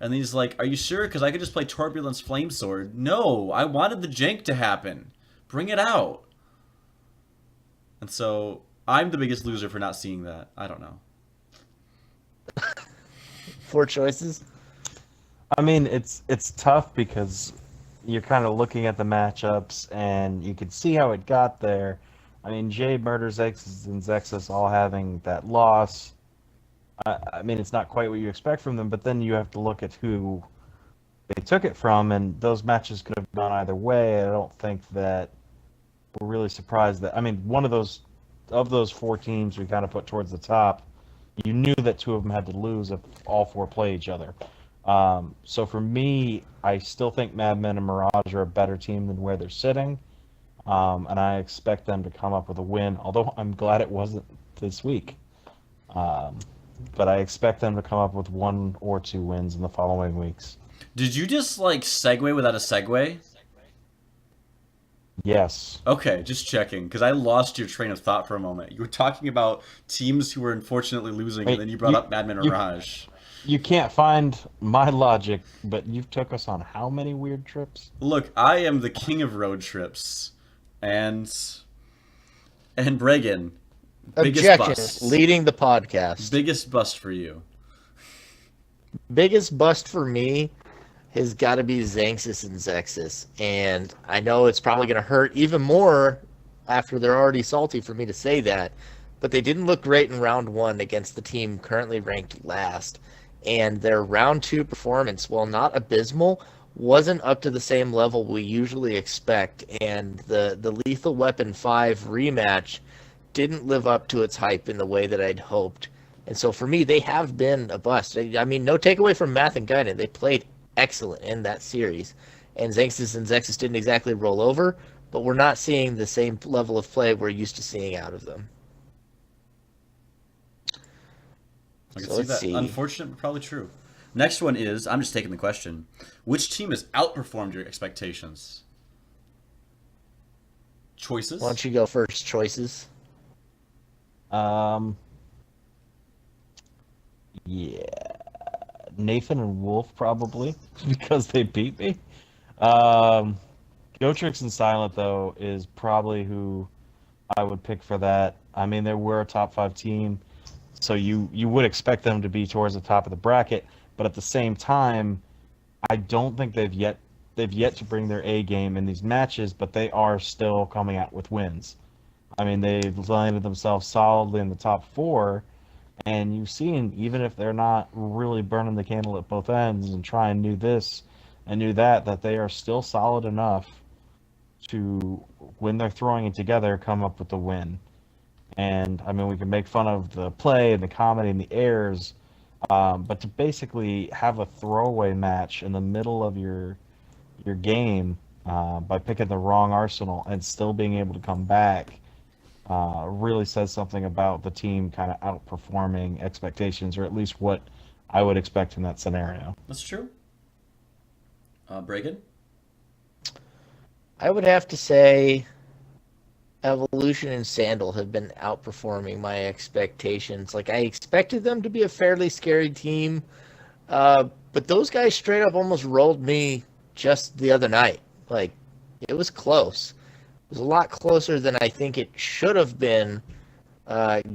And he's like, "Are you sure? Because I could just play Turbulence Flame Sword." No, I wanted the jank to happen. Bring it out. And so I'm the biggest loser for not seeing that. I don't know. 4 choices. I mean, it's tough because you're kind of looking at the matchups and you can see how it got there. I mean, Jade murders X's and Zexus all having that loss. I mean, it's not quite what you expect from them, but then you have to look at who they took it from, and those matches could have gone either way. I don't think that we're really surprised that. I mean, one of those 4 teams we kind of put towards the top, you knew that 2 of them had to lose if all 4 play each other. So for me, I still think Madmen and Mirage are a better team than where they're sitting, and I expect them to come up with a win. Although I'm glad it wasn't this week, but I expect them to come up with 1 or 2 wins in the following weeks. Did you just like segue without a segue? Yes. Okay, just checking, because I lost your train of thought for a moment. You were talking about teams who were unfortunately losing, Wait, and then you brought up Madman Mirage. You can't find my logic, but you took us on how many weird trips? Look, I am the king of road trips, and Bregan, biggest Objection. bust. Leading the podcast. Biggest bust for you. Biggest bust for me has got to be Xanxus and Zexus. And I know it's probably going to hurt even more after they're already salty for me to say that. But they didn't look great in round 1 against the team currently ranked last. And their round 2 performance, while not abysmal, wasn't up to the same level we usually expect. And the Lethal Weapon 5 rematch didn't live up to its hype in the way that I'd hoped. And so for me, they have been a bust. I mean, no takeaway from Math and Guidance. They played excellent in that series. And Xanxus and Zexus didn't exactly roll over, but we're not seeing the same level of play we're used to seeing out of them. I can So see let's that. see. Unfortunate, but probably true. Next one is, I'm just taking the question. Which team has outperformed your expectations? Choices? Why don't you go first? Choices. Yeah, Nathan and Wolf probably because they beat me. Gotrix and Silent though is probably who I would pick for that. I mean, they were a top 5 team, so you would expect them to be towards the top of the bracket. But at the same time, I don't think they've yet to bring their A game in these matches, but they are still coming out with wins. I mean, they've landed themselves solidly in the top 4, and you've seen, even if they're not really burning the candle at both ends and trying new this and new that, that they are still solid enough to, when they're throwing it together, come up with the win. And, I mean, we can make fun of the play and the comedy and the airs, but to basically have a throwaway match in the middle of your game by picking the wrong arsenal and still being able to come back really says something about the team kind of outperforming expectations, or at least what I would expect in that scenario. That's true. Bregan? I would have to say Evolution and Sandal have been outperforming my expectations. Like, I expected them to be a fairly scary team, but those guys straight up almost rolled me just the other night. Like, it was close. It was a lot closer than I think it should have been,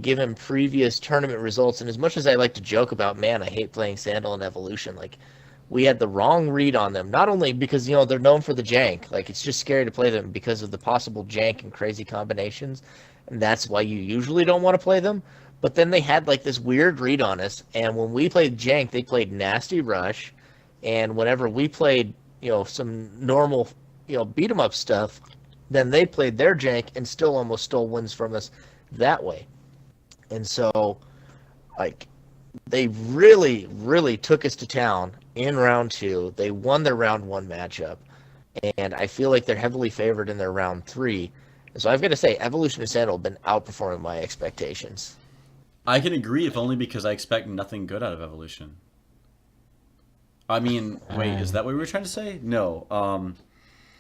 given previous tournament results. And as much as I like to joke about, man, I hate playing Sandal and Evolution, like, we had the wrong read on them. Not only because, you know, they're known for the jank. Like, it's just scary to play them because of the possible jank and crazy combinations. And that's why you usually don't want to play them. But then they had, like, this weird read on us. And when we played jank, they played Nasty Rush. And whenever we played, you know, some normal, you know, beat 'em up stuff, then they played their jank and still almost stole wins from us that way. And so, like, they really, really took us to town in round 2. They won their round 1 matchup. And I feel like they're heavily favored in their round 3. And so I've got to say, Evolution and Sandal have been outperforming my expectations. I can agree, if only because I expect nothing good out of Evolution. I mean, wait, is that what we were trying to say? No.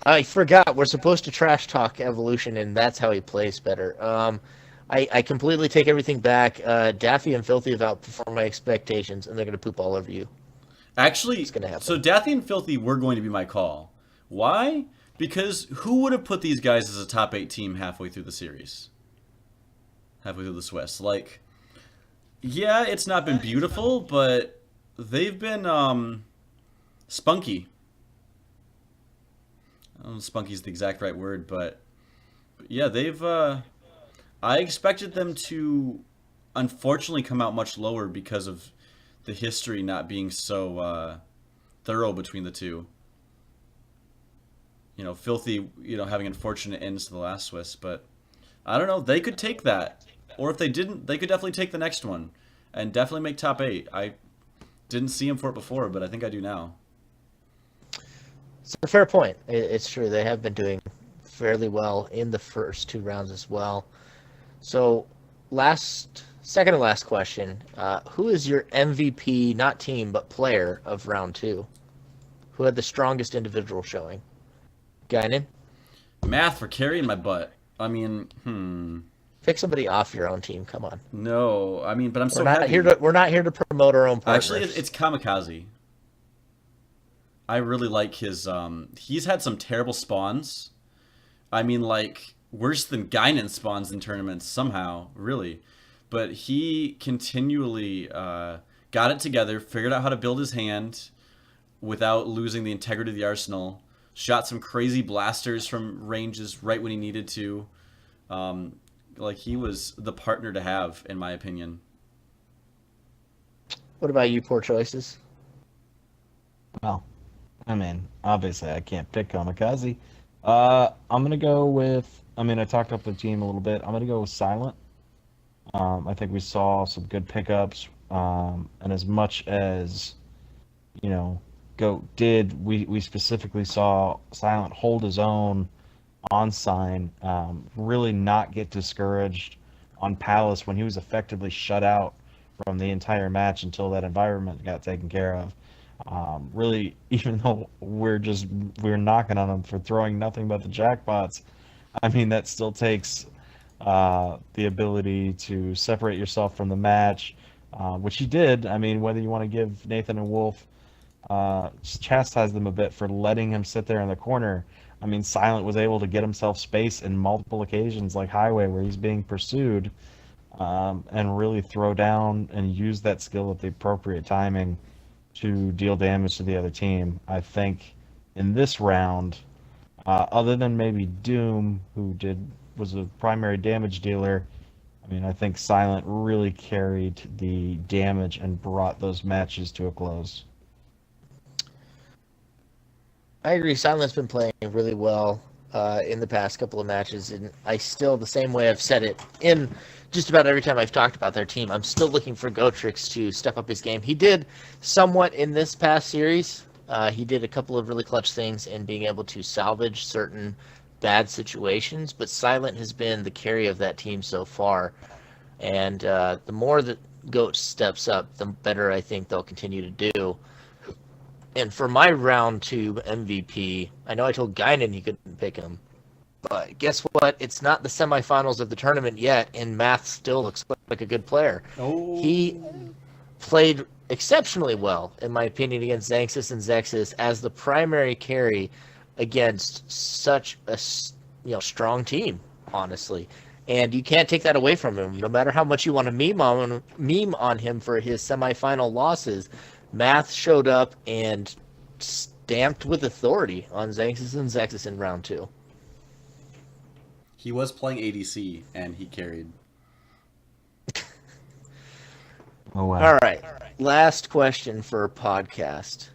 I forgot. We're supposed to trash talk Evolution, and that's how he plays better. I completely take everything back. Daffy and Filthy have outperformed my expectations, and they're going to poop all over you. Actually, It's going to happen. so Daffy and Filthy were going to be my call. Why? Because who would have put these guys as a top 8 team halfway through the series? Halfway through the Swiss. Like, yeah, it's not been beautiful, but they've been spunky. I don't know if spunky is the exact right word, but yeah, they've I expected them to unfortunately come out much lower because of the history not being so thorough between the two. You know, Filthy, having unfortunate ends to the last Swiss, but I don't know, they could take that. Or if they didn't, they could definitely take the next one and definitely make top 8. I didn't see them for it before, but I think I do now. It's a fair point. It's true. They have been doing fairly well in the first 2 rounds as well. So, second to last question. Who is your MVP, not team, but player of round 2? Who had the strongest individual showing? Guinan? Math for carrying my butt. I mean, Pick somebody off your own team. Come on. No, I mean, but I'm so We're not happy. here to. We're not here to promote our own partners. Actually, it's Kamikaze. I really like his. He's had some terrible spawns. I mean, like worse than Guinan spawns in tournaments somehow, really. But he continually got it together, figured out how to build his hand without losing the integrity of the arsenal. Shot some crazy blasters from ranges right when he needed to. Like, he was the partner to have, in my opinion. What about you? Poor choices. Well, I mean, obviously I can't pick Kamikaze. I'm gonna go with. I mean, I talked up the team a little bit. I'm gonna go with Silent. I think we saw some good pickups, and as much as Goat did, we specifically saw Silent hold his own on Sign, really not get discouraged on Palace when he was effectively shut out from the entire match until that environment got taken care of. Really, even though we're knocking on him for throwing nothing but the jackpots, I mean, that still takes the ability to separate yourself from the match, which he did. I mean, whether you want to give Nathan and Wolf, chastise them a bit for letting him sit there in the corner. I mean, Silent was able to get himself space in multiple occasions, like Highway, where he's being pursued, and really throw down and use that skill at the appropriate timing to deal damage to the other team. I think in this round, other than maybe Doom, who was a primary damage dealer, I mean, I think Silent really carried the damage and brought those matches to a close. I agree. Silent's been playing really well in the past couple of matches, and I still, the same way I've said it in just about every time I've talked about their team, I'm still looking for Gotrix to step up his game. He did somewhat in this past series. He did a couple of really clutch things in being able to salvage certain bad situations, but Silent has been the carry of that team so far. And the more that Goat steps up, the better I think they'll continue to do. And for my round 2 MVP, I know I told Guinan he couldn't pick him, but guess what? It's not the semifinals of the tournament yet, and Math still looks like a good player. Oh. He played exceptionally well, in my opinion, against Xanxus and Zexus as the primary carry against such a strong team, honestly. And you can't take that away from him. No matter how much you want to meme on him for his semifinal losses, Math showed up and stamped with authority on Xanxus and Zexus in round 2. He was playing ADC, and he carried. Oh, wow. All right. Last question for a podcast.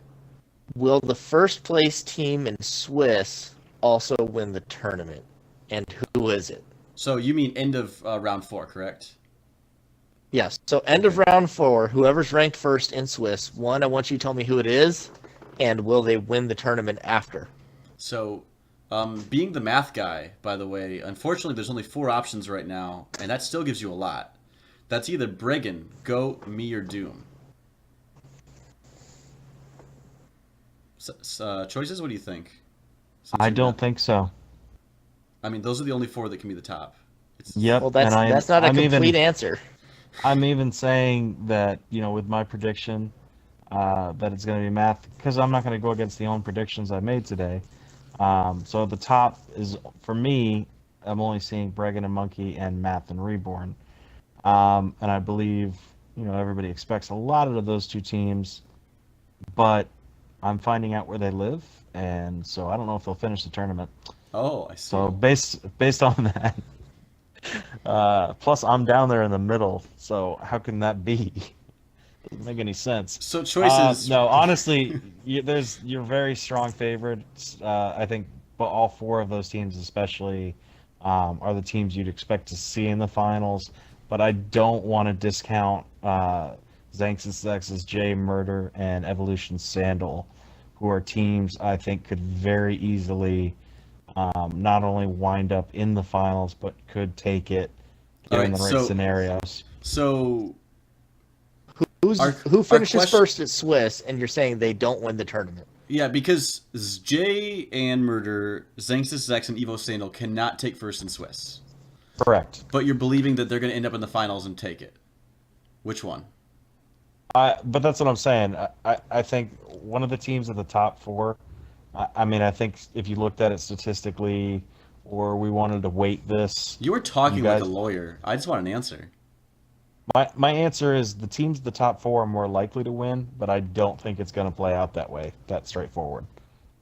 Will the first place team in Swiss also win the tournament? And who is it? So you mean end of round 4, correct? Yes. So end of round 4, whoever's ranked first in Swiss, one, I want you to tell me who it is, and will they win the tournament after? So, being the math guy, by the way, unfortunately there's only 4 options right now, and that still gives you a lot. That's either Bregan, Go, me, or Doom. Choices? What do you think? Since I you're don't not- think so. I mean, those are the only 4 that can be the top. Yep, Well, and that's not a I'm complete even answer. I'm even saying that, with my prediction, that it's going to be Math, because I'm not going to go against the own predictions I made today. So the top is, for me, I'm only seeing Bregan and Monkey and Math and Reborn. And I believe, everybody expects a lot out of those two teams, but I'm finding out where they live, and so I don't know if they'll finish the tournament. Oh, I see. So based on that, plus I'm down there in the middle, so how can that be? Doesn't make any sense. So choices. No, honestly, you're very strong favorites. I think, but all 4 of those teams, especially, are the teams you'd expect to see in the finals. But I don't want to discount Xanxus X's J Murder and Evolution Sandal, who are teams I think could very easily not only wind up in the finals, but could take it given the right scenarios. So Who finishes first at Swiss, and you're saying they don't win the tournament? Yeah, because J and Murder, Xanxus X, and Evo Sandal cannot take first in Swiss. Correct. But you're believing that they're going to end up in the finals and take it. Which one? But that's what I'm saying. I think one of the teams at the top 4. I mean, I think if you looked at it statistically, or we wanted to weight this. You were talking guys, like a lawyer. I just want an answer. My answer is the teams at the top 4 are more likely to win, but I don't think it's going to play out that way, that straightforward.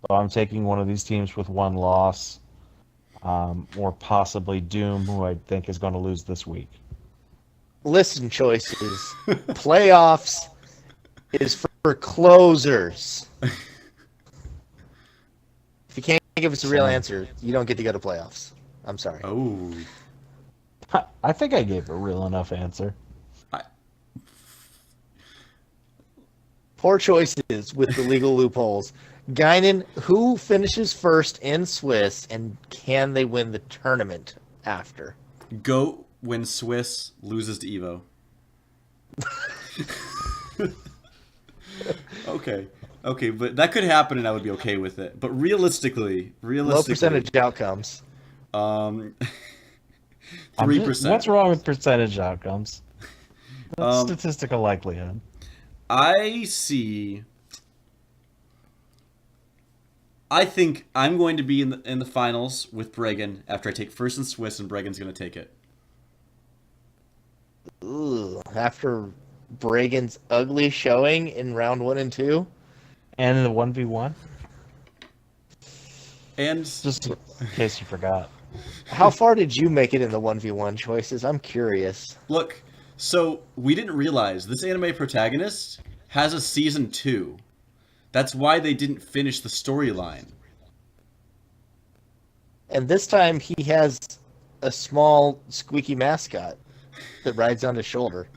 So I'm taking one of these teams with 1 loss, or possibly Doom, who I think is going to lose this week. Listen, choices. Playoffs is for closers. If you can't give us a real answer, you don't get to go to playoffs. I'm sorry. Oh. I think I gave a real enough answer. Poor choices with the legal loopholes. Guinan, who finishes first in Swiss, and can they win the tournament after? Go when Swiss loses to Evo. Okay, but that could happen, and I would be okay with it. But realistically, Low percentage outcomes. 3%. What's wrong with percentage outcomes? That's statistical likelihood. I think I'm going to be in the finals with Bregan after I take first in Swiss, and Bregan's going to take it. Ooh, after Bregan's ugly showing in round 1 and 2? And in the 1v1? And just in case you forgot. How far did you make it in the 1v1 choices? I'm curious. Look, so we didn't realize this anime protagonist has a season 2. That's why they didn't finish the storyline. And this time he has a small squeaky mascot that rides on his shoulder.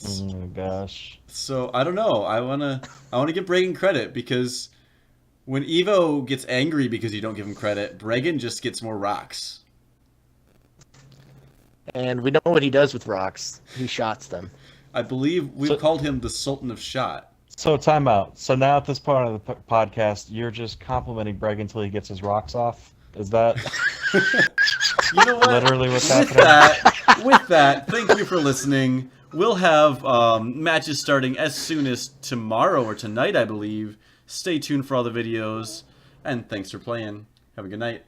Oh my gosh. So I don't know. I wanna give Bregan credit, because when Evo gets angry because you don't give him credit, Bregan just gets more rocks. And we know what he does with rocks. He shots them. I believe we've called him the Sultan of Shot. So time out. So now at this part of the podcast, you're just complimenting Bregan until he gets his rocks off? Is that You know what? literally what's happening? With that, thank you for listening. We'll have matches starting as soon as tomorrow or tonight, I believe. Stay tuned for all the videos, and thanks for playing. Have a good night.